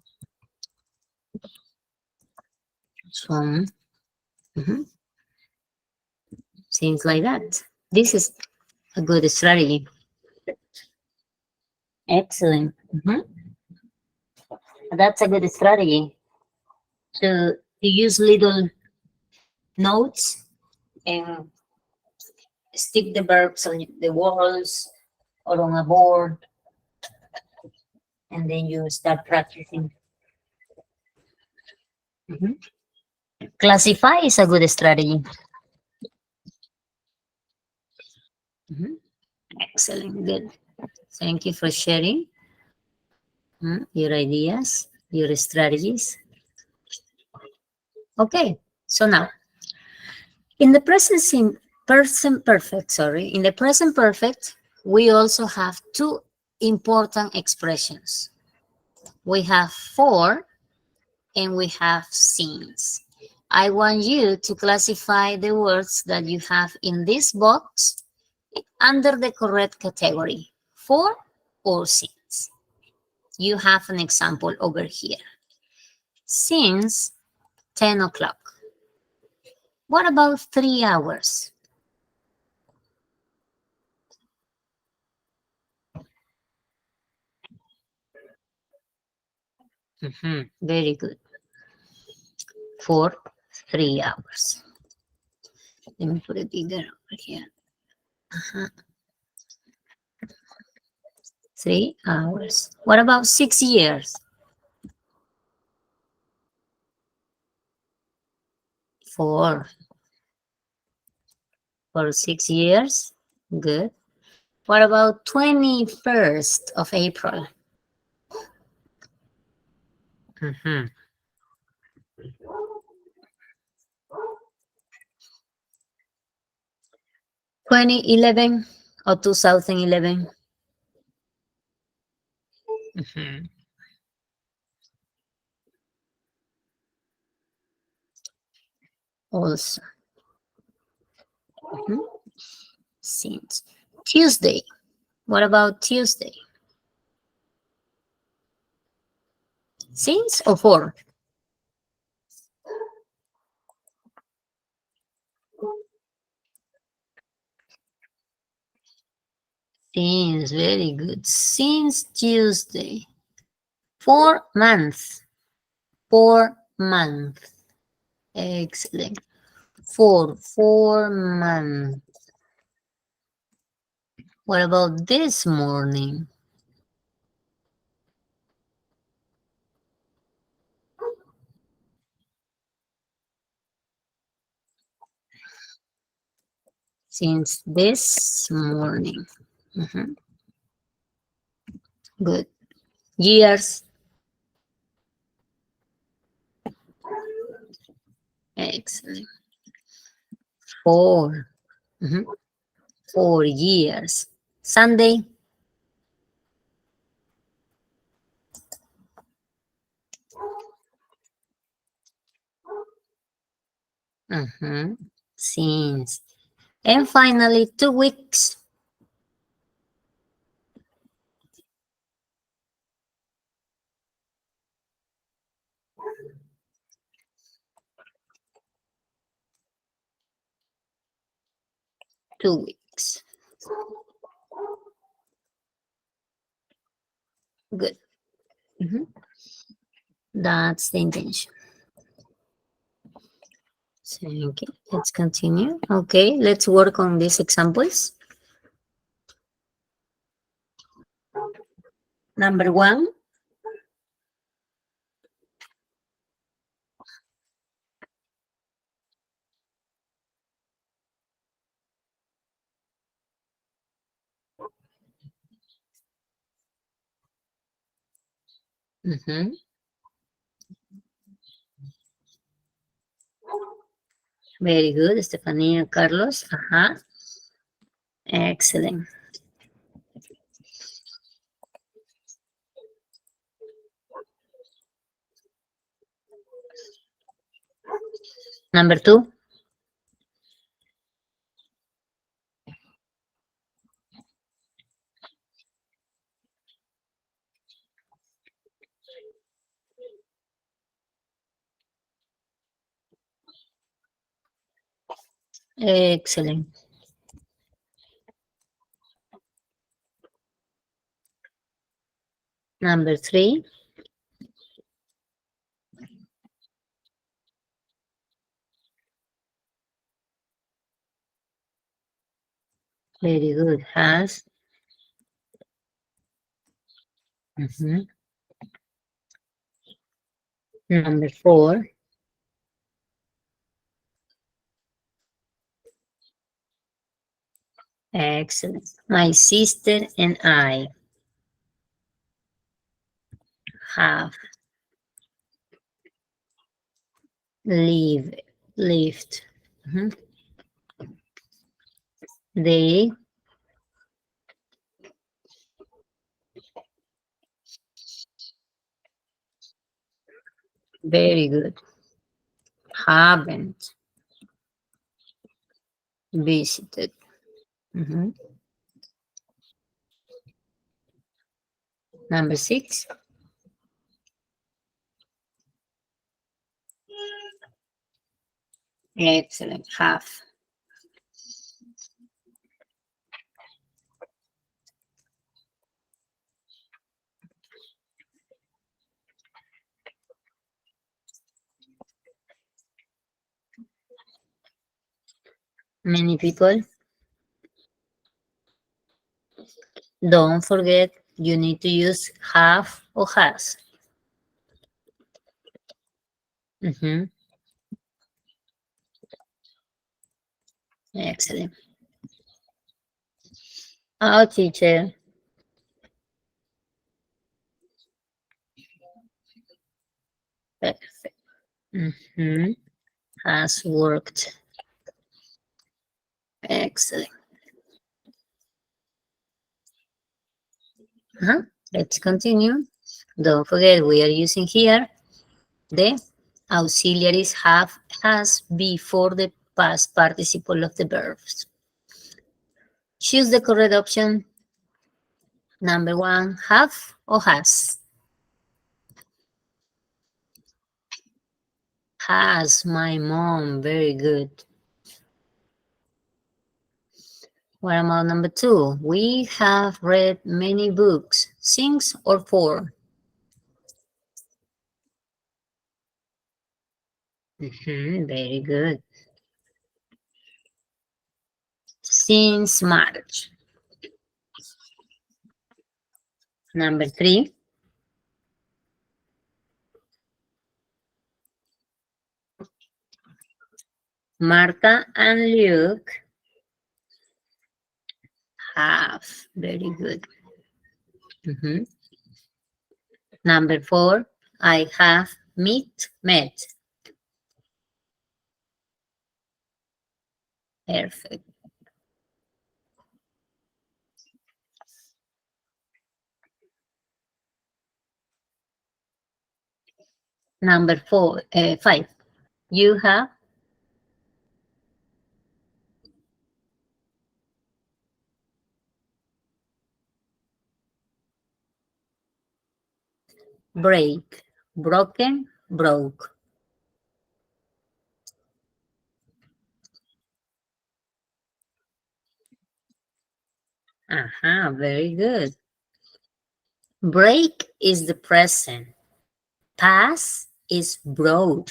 swum. Things like that. This is a good strategy. Excellent. That's a good strategy to use little notes and stick the verbs on the walls or on a board, and then you start practicing. Classify is a good strategy. Excellent, good. Thank you for sharing your ideas, your strategies. Okay, so now in the present perfect, in the present perfect, we also have two important expressions. We have for and we have since. I want you to classify the words that you have in this box under the correct category, for or since. You have an example over here. Since 10 o'clock. What about 3 hours? Very good. For 3 hours. Let me put it bigger over here. 3 hours. What about 6 years? For 6 years. Good. What about 21st of April? 2011 or 2011? Also. Since. Tuesday. What about Tuesday? Since or for? Since, very good. Since Tuesday. 4 months. 4 months. Excellent. 4 months. What about this morning? Since this morning. Good. Years. Excellent. 4. 4 years. Sunday. Since. And finally, 2 weeks. Good. That's the intention. Thank you. Let's continue. Okay, let's work on these examples. Number 1. Very good, Estefanía, Carlos. Excellent. Number 2. Excellent. Number 3. Very good. Has. Number 4. Excellent. My sister and I have lived. They very good. Haven't visited. Number 6. Excellent. Have. Many people. Don't forget, you need to use have or has. Excellent. Our teacher. Perfect. Has worked. Excellent. Let's continue. Don't forget, we are using here the auxiliaries have, has before the past participle of the verbs. Choose the correct option. Number 1, have or has? Has, my mom. Very good. What about number 2? We have read many books. 6 or 4? Very good. Since March. Number 3. Marta and Luke have. Very good. Number 4. I have met. Perfect. Number 5. You have break, broken, broke. Very good. Break is the present. Pass is broke.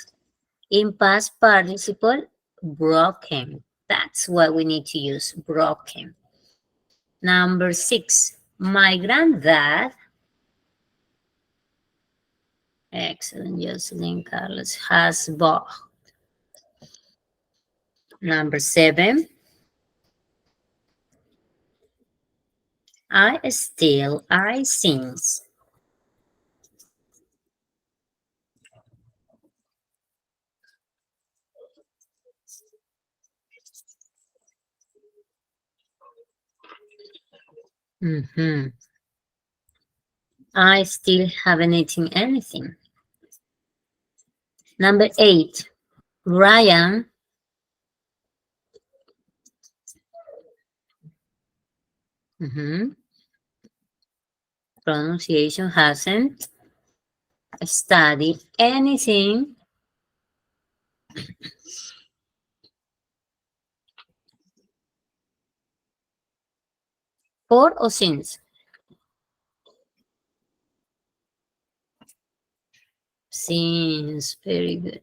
In past participle, broken. That's what we need to use, broken. Number 6. My granddad. Excellent, Jocelyn Carlos has bought. Number 7. I since. I still haven't eaten anything. Number 8. Ryan. Pronunciation hasn't studied anything For or since? Since. Very good.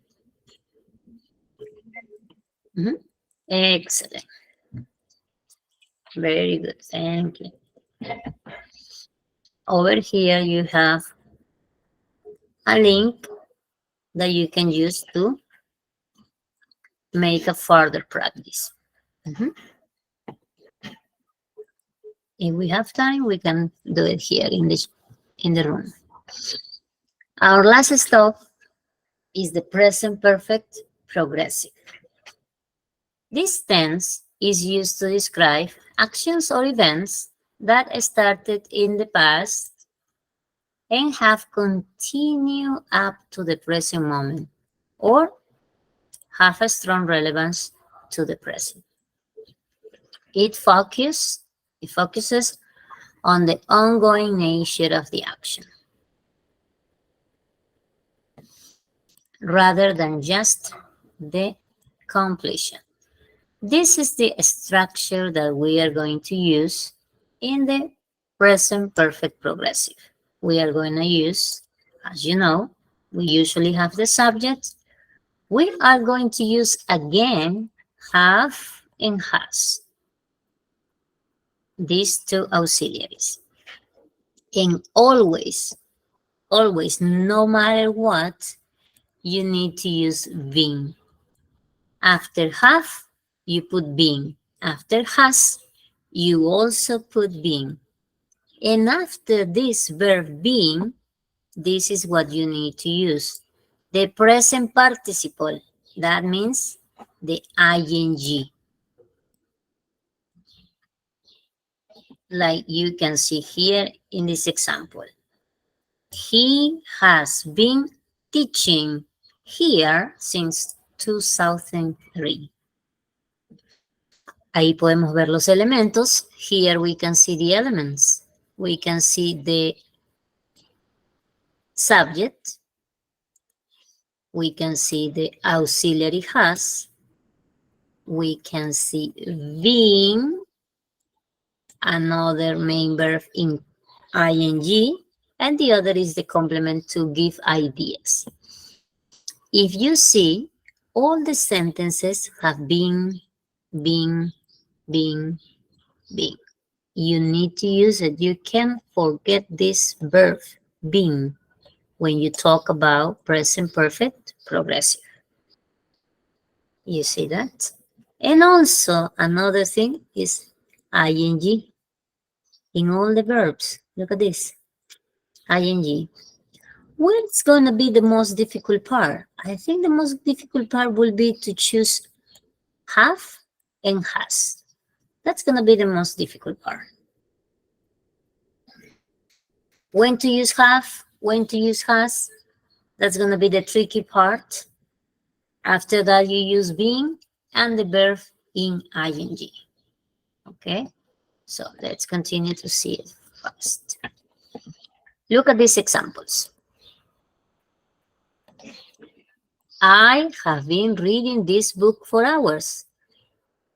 Excellent. Very good. Thank you. Over here, you have a link that you can use to make a further practice. If we have time, we can do it here in the room. Our last stop is the present perfect progressive. This tense is used to describe actions or events that started in the past and have continued up to the present moment or have a strong relevance to the present. It focuses on the ongoing nature of the action rather than just the completion. This is the structure that we are going to use in the present perfect progressive. We are going to use, as you know, we usually have the subject. We are going to use again have and has, these two auxiliaries. And always, no matter what, you need to use been. After have, you put been. After has, you also put been. And after this verb being, this is what you need to use. The present participle. That means the ing. Like you can see here in this example. He has been teaching here since 2003. Ahí podemos ver los elementos. Here we can see the elements. We can see the subject. We can see the auxiliary has. We can see being, another main verb in ing, and the other is the complement to give ideas. If you see, all the sentences have been. You need to use it. You can't forget this verb, being, when you talk about present perfect progressive. You see that? And also, another thing is ing in all the verbs. Look at this. ing. What's going to be the most difficult part? I think the most difficult part will be to choose have and has. That's going to be the most difficult part. When to use have, when to use has, that's going to be the tricky part. After that, you use being and the verb in ing. Okay, so let's continue to see it fast. Look at these examples. I have been reading this book for hours.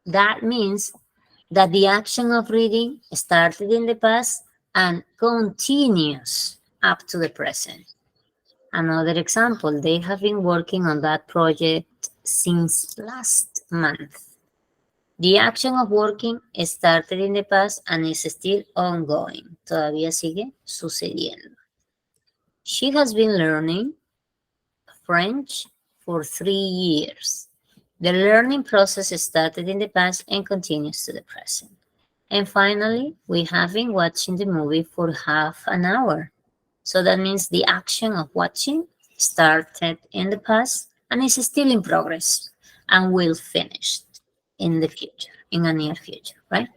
That means that the action of reading started in the past and continues up to the present. Another example, they have been working on that project since last month. The action of working started in the past and is still ongoing. Todavía sigue sucediendo. She has been learning French for 3 years. The learning process started in the past and continues to the present. And finally, we have been watching the movie for half an hour. So that means the action of watching started in the past and is still in progress and will finish in the future, in a near future, right?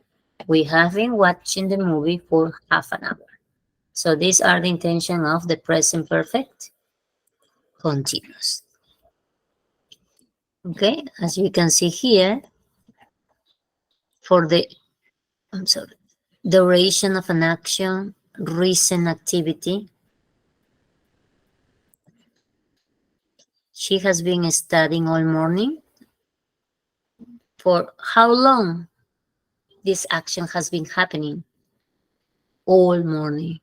We have been watching the movie for half an hour. So these are the intention of the present perfect continuous. Okay, as you can see here, for the, duration of an action, recent activity. She has been studying all morning. For how long this action has been happening? all morning.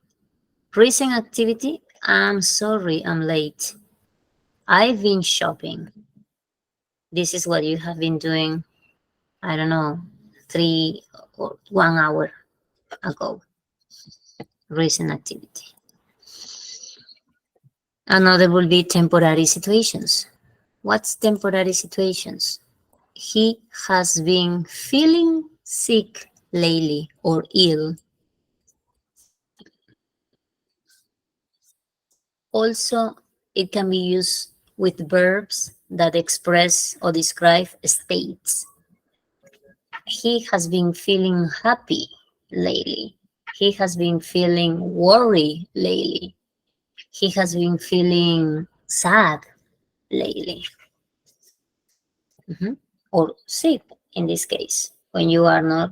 Recent activity, I'm sorry, I'm late. I've been shopping. This is what you have been doing, I don't know, 1 hour ago. Recent activity. Another will be temporary situations. What's temporary situations? He has been feeling sick lately or ill. Also, it can be used with verbs that express or describe states. He has been feeling happy lately. He has been feeling worried lately. He has been feeling sad lately. Mhm. Or sick in this case, when you are not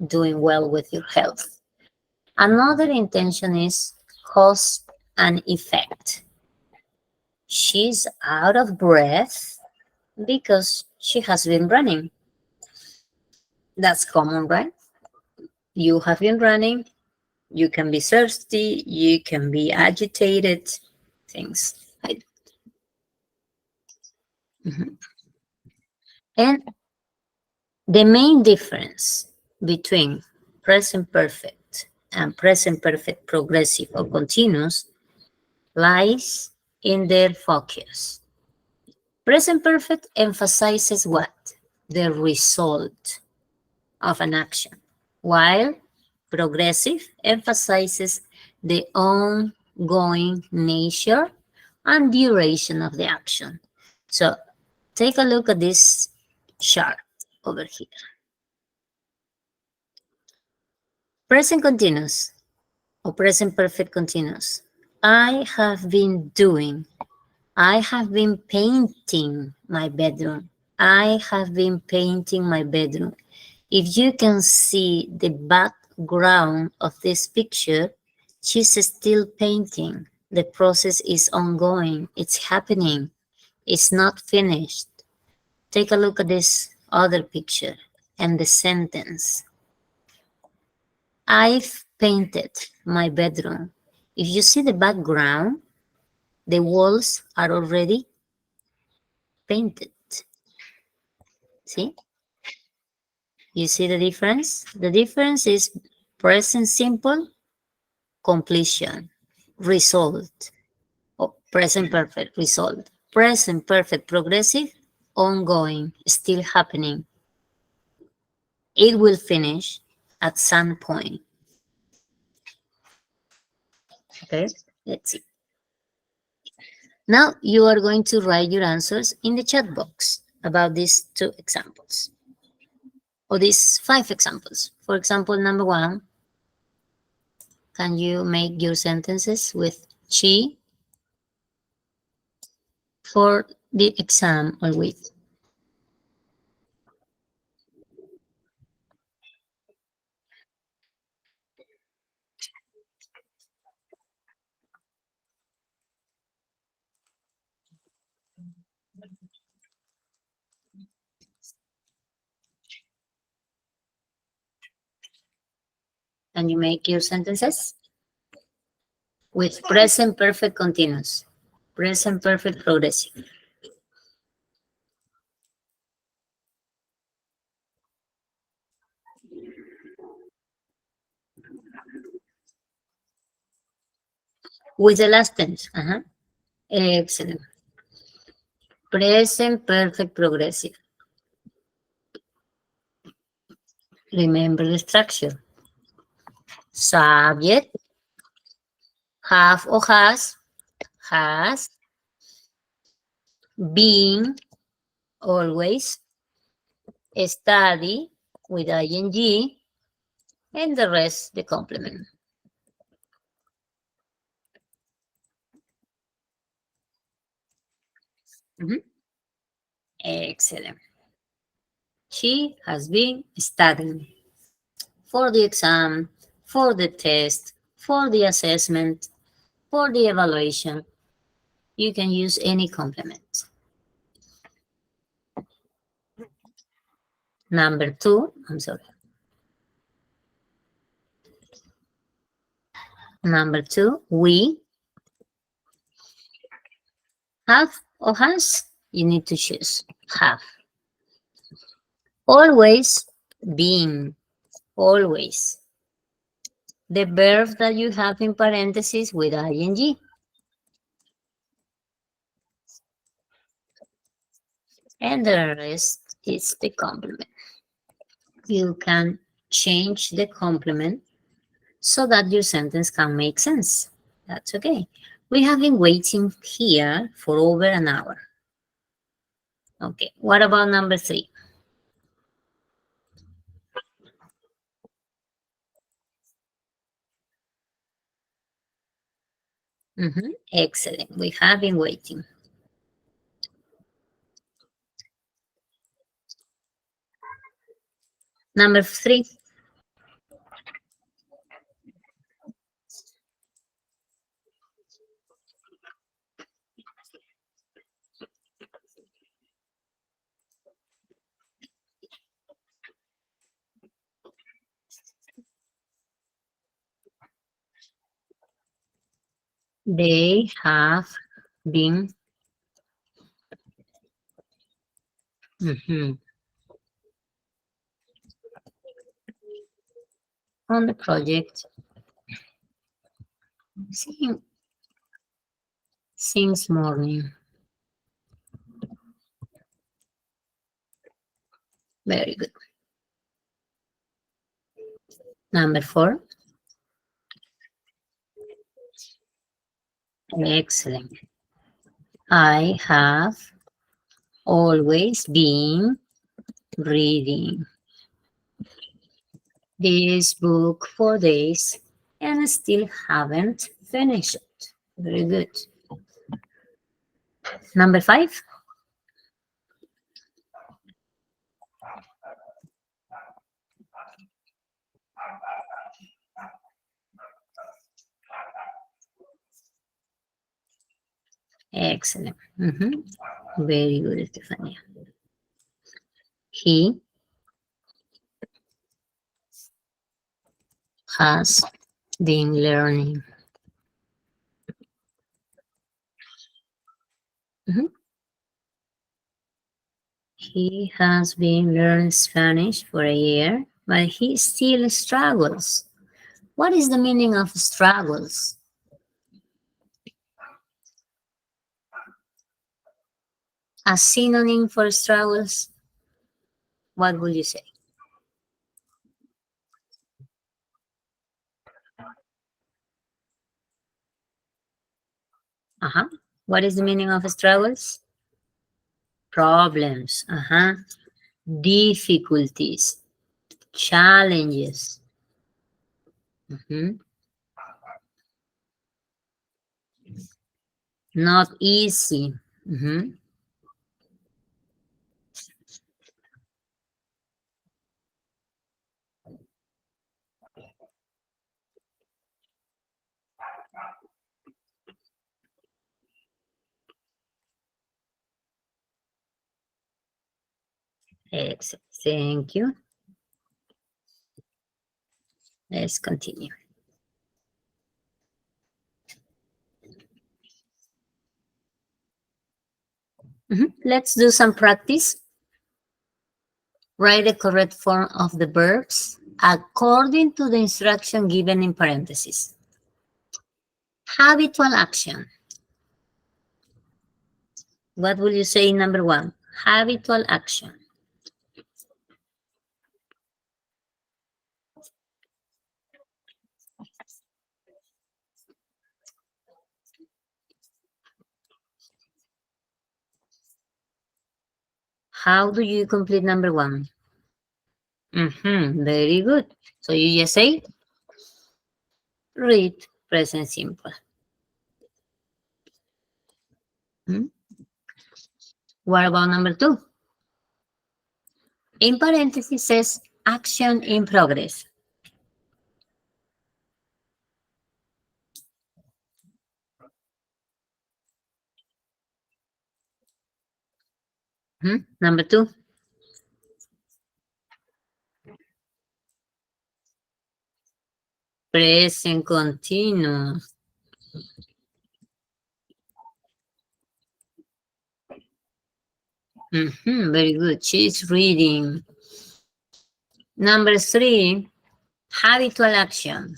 doing well with your health. Another intention is cause and effect. She's out of breath because she has been running. That's common, right? You have been running, you can be thirsty, you can be agitated, things like that. Mhm. And the main difference between present perfect and present perfect progressive or continuous lies in their focus. Present perfect emphasizes what? The result of an action, while progressive emphasizes the ongoing nature and duration of the action. So take a look at this chart over here. Present continuous or present perfect continuous. I have been doing. I have been painting my bedroom. I have been painting my bedroom. If you can see the background of this picture, she's still painting. The process is ongoing. It's happening. It's not finished. Take a look at this other picture and the sentence. I've painted my bedroom. If you see the background, the walls are already painted. See? You see the difference? The difference is present simple, completion, result, or present perfect, result. Present perfect, progressive, ongoing, still happening. It will finish at some point. Okay, let's see. Now you are going to write your answers in the chat box about these 2 examples, or these 5 examples. For example, number 1, can you make your sentences with she for the exam or with? Can you make your sentences? With present perfect continuous, present perfect progressive. With the last tense. Excellent. Present perfect progressive. Remember the structure. Subject, have or has, been, always, study with ing, and the rest the complement. Excellent. She has been studying for the exam, for the test, for the assessment, for the evaluation. You can use any complement. Number 2, I'm sorry. Number 2, we. Have or has? You need to choose. Have. Always, been. Always. The verb that you have in parentheses with ing. And the rest is the complement. You can change the complement so that your sentence can make sense. That's okay. We have been waiting here for over an hour. Okay, what about number 3? Excellent, we have been waiting. Number 3. They have been on the project since morning. Very good. Number 4. Excellent. I have always been reading this book for days and still haven't finished it. Very good. Number 5. Excellent. Very good, Estefania. He has been learning. He has been learning Spanish for a year, but he still struggles. What is the meaning of struggles? A synonym for struggles, what would you say? What is the meaning of struggles? Problems. Difficulties. Challenges. Not easy. Excellent. Thank you. Let's continue. Let's do some practice. Write the correct form of the verbs according to the instruction given in parentheses. Habitual action. What will you say in number 1? Habitual action. How do you complete number 1? Very good. So you just say, read present simple. What about number 2? In parentheses says action in progress. Number 2. Present continuous. Very good. She's reading. Number 3, habitual action.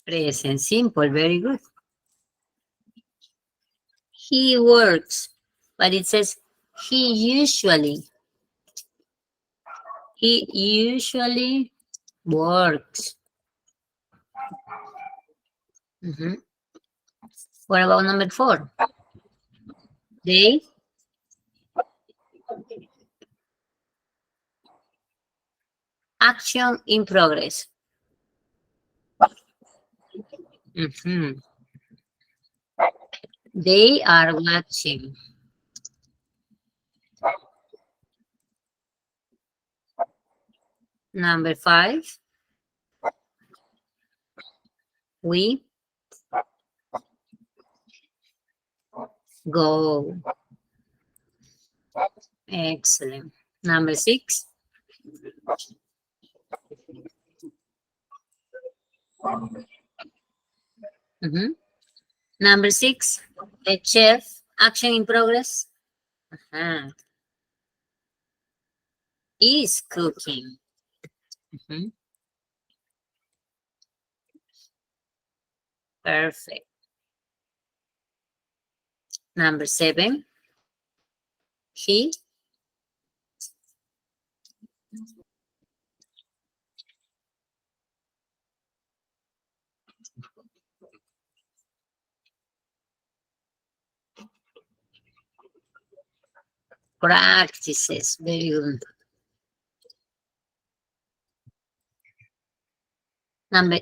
Present simple, very good. He works, but it says he usually works. What about number 4? They action in progress. They are watching. Number 5, we go. Excellent. Number 6, number 6, the chef, action in progress, is cooking. Perfect. Number 7, he practices. Very good. Number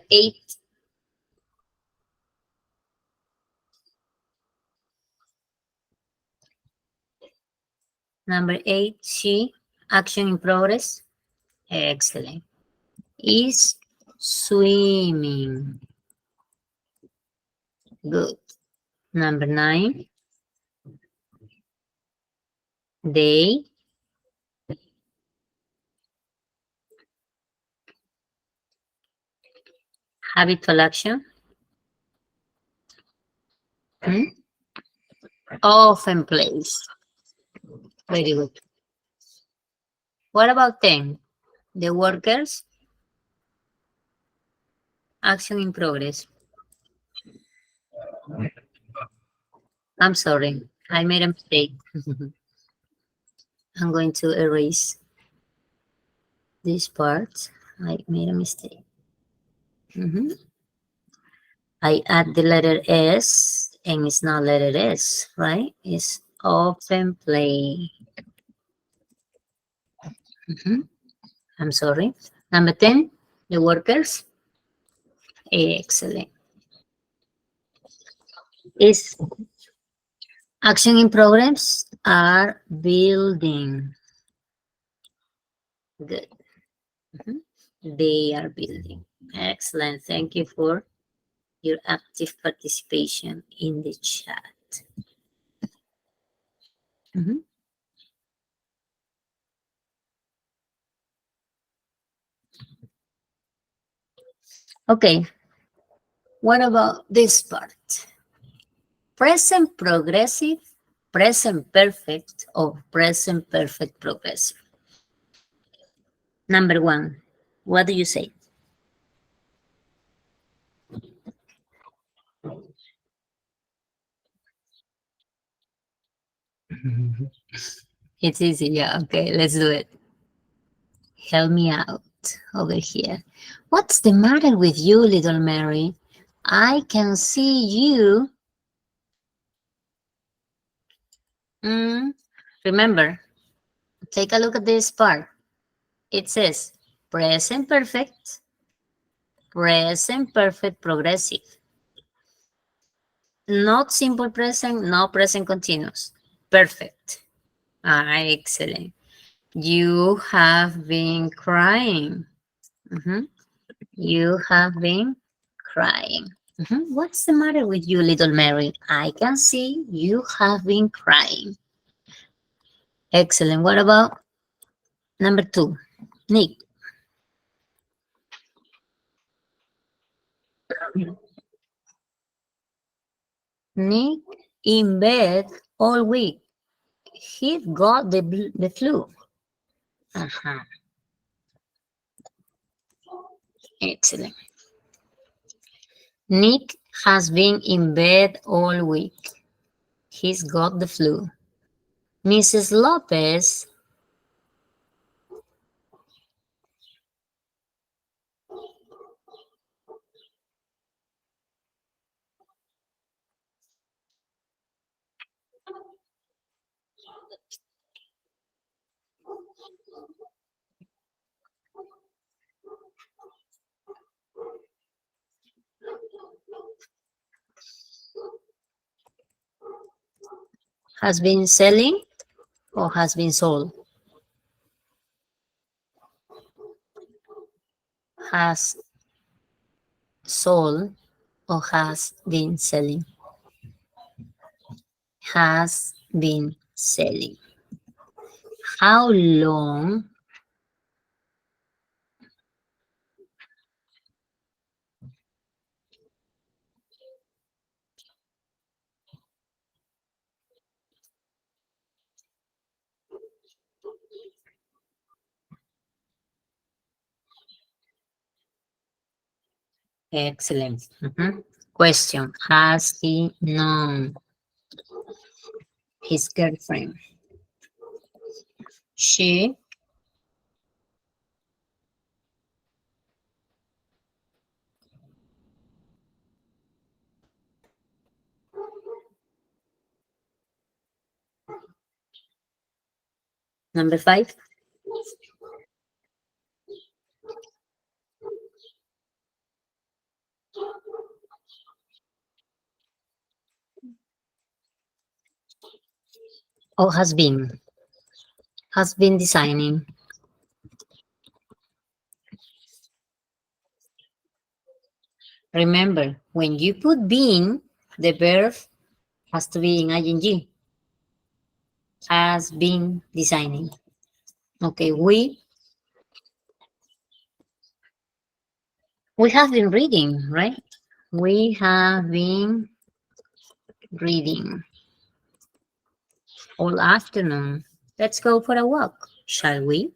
8, she, action in progress. Excellent. Is swimming. Good. Number 9, they habitual action. Often plays. Very good. What about 10? The workers, action in progress. I'm sorry, I made a mistake. I'm going to erase this part. I made a mistake. I add the letter S, and it's not letter S, right? It's often play. I'm sorry. Number 10, the workers. Excellent. Is action in progress are building. Good. They are building. Excellent. Thank you for your active participation in the chat. Okay. What about this part? Present progressive, present perfect, or present perfect progressive? Number 1, what do you say? It's easy, yeah. Okay, let's do it. Help me out over here. What's the matter with you, little Mary? I can see you. Remember, take a look at this part. It says present perfect progressive. Not simple present, no present continuous. Perfect. Excellent. You have been crying. You have been crying. What's the matter with you, little Mary? I can see you have been crying. Excellent. What about number 2? Nick. Nick in bed all week. He got the flu. Uh-huh. Excellent. Nick has been in bed all week. He's got the flu. Mrs. Lopez has been selling or has been sold. Has sold or has been selling. Has been selling. How long Excellent. Question. Has he known his girlfriend? She number 5. Or has been. Has been designing. Remember, when you put been, the verb has to be in ing. Has been designing. Okay, we have been reading, right? We have been reading all afternoon. Let's go for a walk, shall we?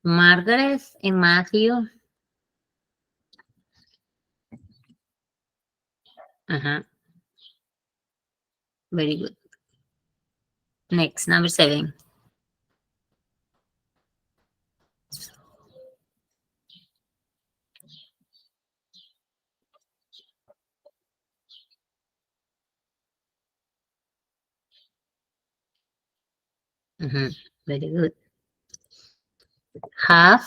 Margaret and Matthew. Very good. Next, number 7. Very good. Have.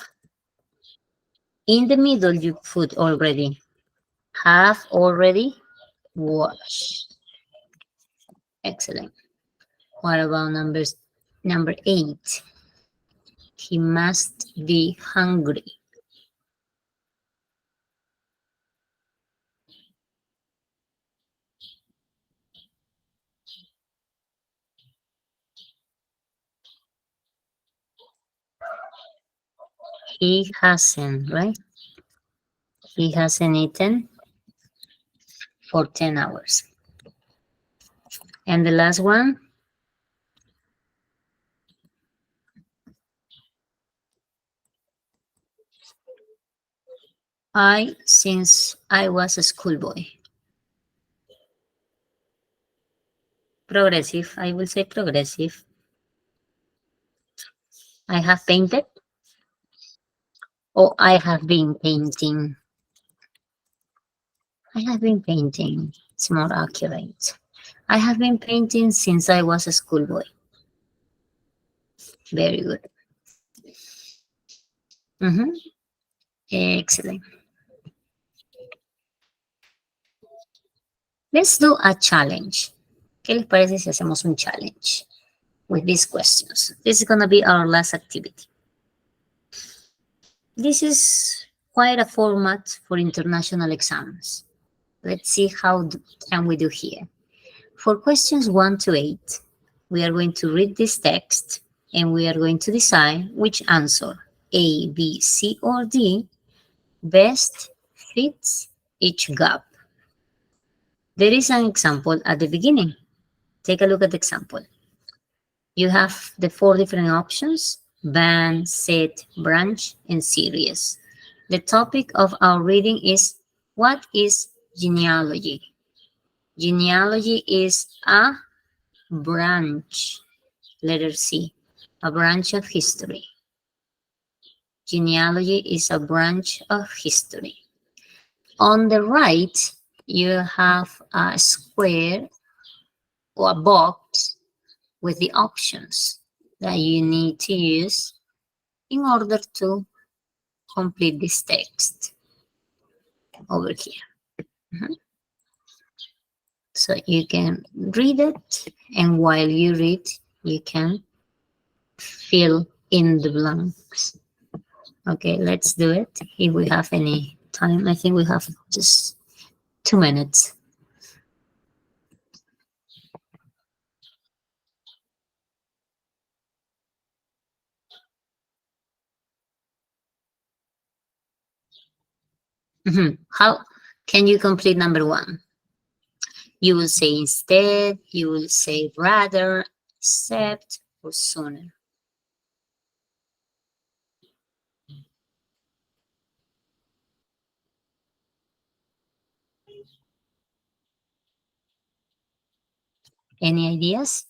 In the middle, you put already. Have already washed. Excellent. What about number 8? He must be hungry. He hasn't, right? He hasn't eaten for 10 hours. And the last one? Since I was a schoolboy. Progressive, I will say progressive. I have painted. Or I have been painting. I have been painting. It's more accurate. I have been painting since I was a schoolboy. Very good. Excellent. Let's do a challenge. ¿Qué les parece si hacemos un challenge with these questions? This is going to be our last activity. This is quite a format for international exams. Let's see how can we do here. For questions 1 to 8, we are going to read this text and we are going to decide which answer, A, B, C, or D, best fits each gap. There is an example at the beginning. Take a look at the example. You have the 4 different options: band, set, branch, and series. The topic of our reading is, what is genealogy? Genealogy is a branch, letter C, a branch of history. Genealogy is a branch of history. On the right, you have a square or a box with the options that you need to use in order to complete this text over here. So you can read it, and while you read, you can fill in the blanks. Okay, let's do it. If we have any time, I think we have just 2 minutes. How can you complete number 1? You will say instead, you will say rather, except, or sooner. Any ideas?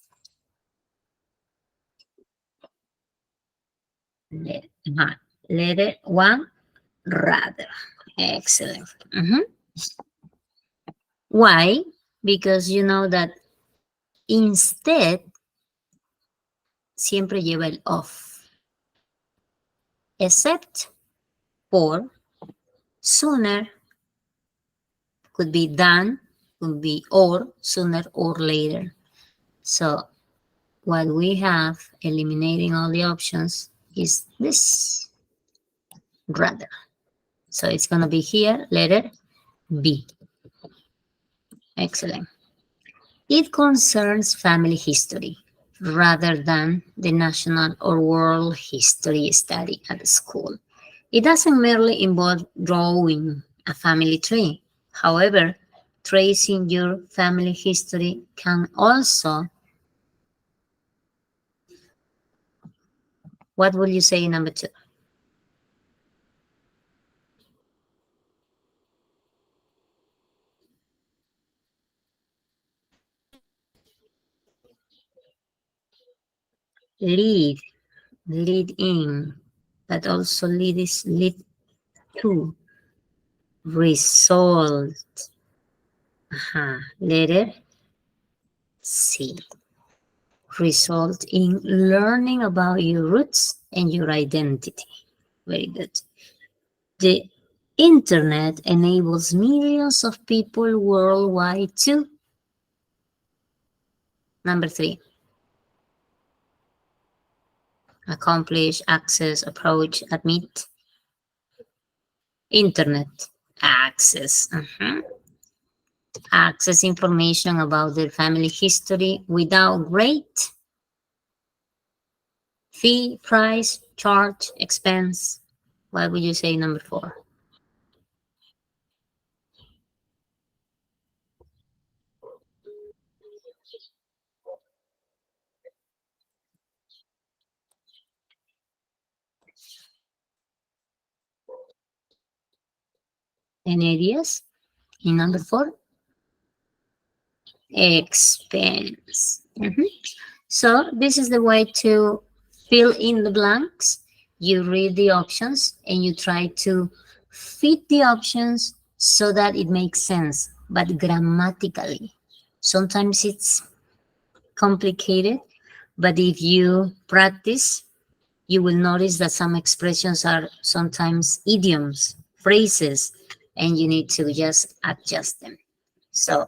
Letter 1, rather. Excellent. Why? Because you know that instead siempre lleva el of. Except for, sooner could be done, could be or, sooner or later. So what we have, eliminating all the options, is this, rather. So it's going to be here, letter B. Excellent. It concerns family history rather than the national or world history study at school. It doesn't merely involve drawing a family tree. However, tracing your family history can also, what will you say in number 2? Lead in, but also lead to, result. Letter C. Result in learning about your roots and your identity. Very good. The internet enables millions of people worldwide to, number 3, accomplish, access, approach, admit. Internet access. Access information about their family history without rate, fee, price, charge, expense. What would you say number 4? Any ideas in number 4? Expense. So this is the way to fill in the blanks. You read the options and you try to fit the options so that it makes sense, but grammatically. Sometimes it's complicated, but if you practice, you will notice that some expressions are sometimes idioms, phrases, and you need to just adjust them. So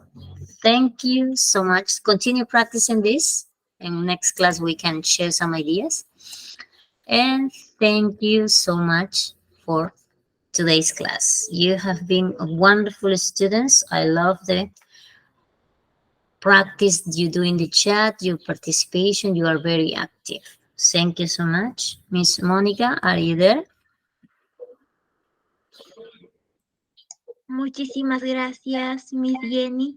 thank you so much. Continue practicing this. In next class, we can share some ideas. And thank you so much for today's class. You have been wonderful students. I love the practice you do in the chat, your participation. You are very active. Thank you so much. Miss Monica, are you there? Muchísimas gracias, Miss Jenny.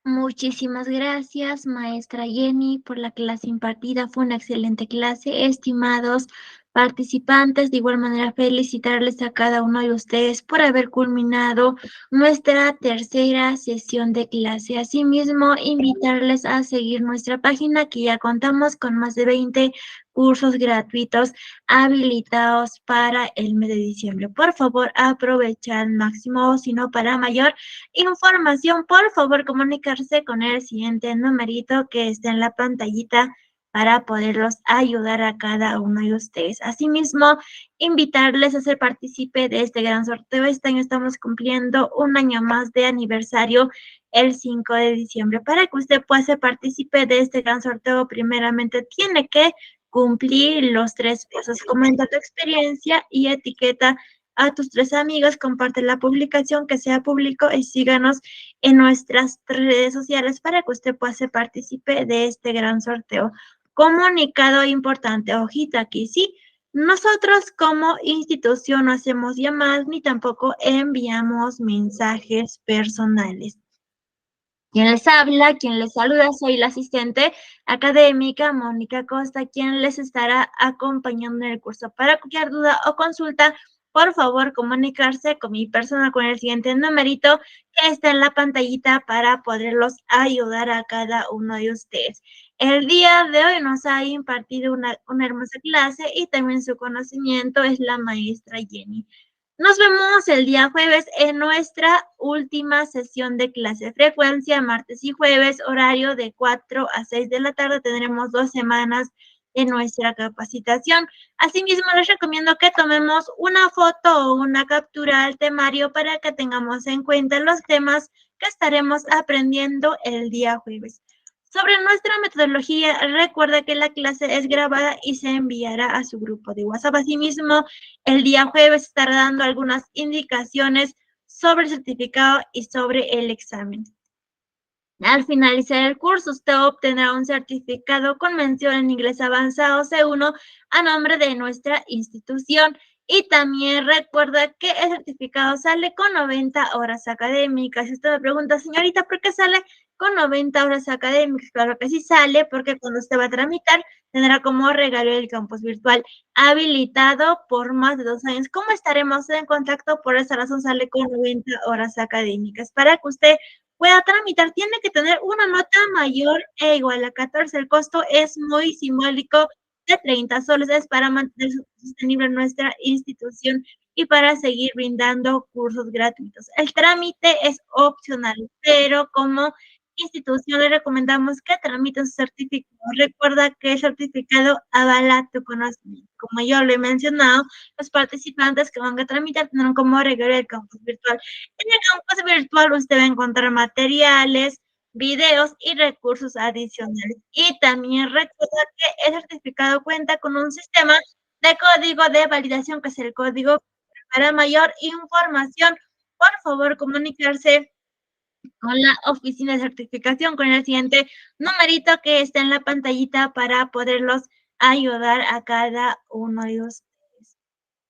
Muchísimas gracias, maestra Jenny, por la clase impartida. Fue una excelente clase. Estimados participantes, de igual manera felicitarles a cada uno de ustedes por haber culminado nuestra tercera sesión de clase. Asimismo, invitarles a seguir nuestra página, que ya contamos con más de 20 cursos gratuitos habilitados para el mes de diciembre. Por favor, aprovecha al máximo, si no para mayor información, por favor, comunicarse con el siguiente numerito que está en la pantallita para poderlos ayudar a cada uno de ustedes. Asimismo, invitarles a ser partícipe de este gran sorteo. Este año estamos cumpliendo un año más de aniversario el 5 de diciembre. Para que usted pueda ser partícipe de este gran sorteo, primeramente tiene que cumplir los 3 pasos. Comenta tu experiencia y etiqueta a tus 3 amigos, comparte la publicación, que sea público, y síganos en nuestras redes sociales para que usted pueda ser partícipe de este gran sorteo. Comunicado importante, hojita aquí, ¿sí? Nosotros como institución no hacemos llamadas ni tampoco enviamos mensajes personales. Quien les habla, quien les saluda, soy la asistente académica Mónica Costa, quien les estará acompañando en el curso. Para cualquier duda o consulta, por favor, comunicarse con mi persona con el siguiente numerito que está en la pantallita para poderlos ayudar a cada uno de ustedes. El día de hoy nos ha impartido una hermosa clase y también su conocimiento es la maestra Jenny. Nos vemos el día jueves en nuestra última sesión de clase. Frecuencia martes y jueves, horario de 4 a 6 de la tarde. Tendremos 2 semanas de nuestra capacitación. Asimismo, les recomiendo que tomemos una foto o una captura al temario para que tengamos en cuenta los temas que estaremos aprendiendo el día jueves. Sobre nuestra metodología, recuerda que la clase es grabada y se enviará a su grupo de WhatsApp. Asimismo, el día jueves estará dando algunas indicaciones sobre el certificado y sobre el examen. Al finalizar el curso, usted obtendrá un certificado con mención en inglés avanzado C1 a nombre de nuestra institución. Y también recuerda que el certificado sale con 90 horas académicas. Si usted me pregunta, señorita, ¿por qué sale con 90 horas académicas? Claro que sí sale, porque cuando usted va a tramitar, tendrá como regalo el campus virtual habilitado por más de 2 años. ¿Cómo estaremos en contacto? Por esa razón sale con 90 horas académicas. Para que usted pueda tramitar, tiene que tener una nota mayor e igual a 14. El costo es muy simbólico, de 30 soles. Es para mantener sostenible nuestra institución y para seguir brindando cursos gratuitos. El trámite es opcional, pero como institución le recomendamos que tramiten su certificado. Recuerda que el certificado avala tu conocimiento. Como yo lo he mencionado, los participantes que van a tramitar tendrán como regalo el campus virtual. En el campus virtual usted va a encontrar materiales, videos y recursos adicionales. Y también recuerda que el certificado cuenta con un sistema de código de validación, que es el código. Para mayor información, por favor, comunicarse con la oficina de certificación con el siguiente numerito que está en la pantallita para poderlos ayudar a cada uno de ustedes.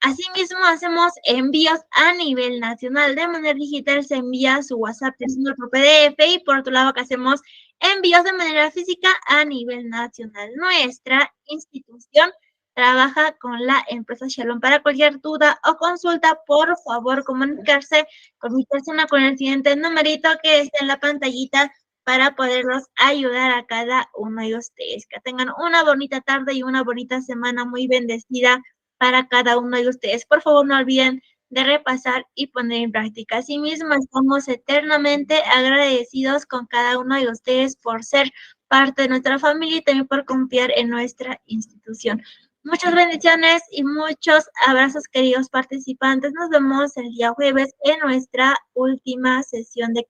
Asimismo, hacemos envíos a nivel nacional. De manera digital se envía su WhatsApp teniendo otro PDF, y por otro lado que hacemos envíos de manera física a nivel nacional. Nuestra institución trabaja con la empresa Shalom. Para cualquier duda o consulta, por favor, comunicarse con mi persona con el siguiente numerito que está en la pantallita para poderlos ayudar a cada uno de ustedes. Que tengan una bonita tarde y una bonita semana muy bendecida para cada uno de ustedes. Por favor, no olviden de repasar y poner en práctica. Asimismo, estamos eternamente agradecidos con cada uno de ustedes por ser parte de nuestra familia y también por confiar en nuestra institución. Muchas bendiciones y muchos abrazos, queridos participantes. Nos vemos el día jueves en nuestra última sesión de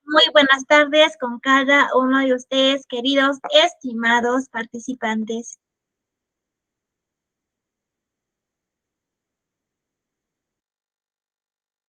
muy buenas tardes con cada uno de ustedes, queridos, estimados participantes.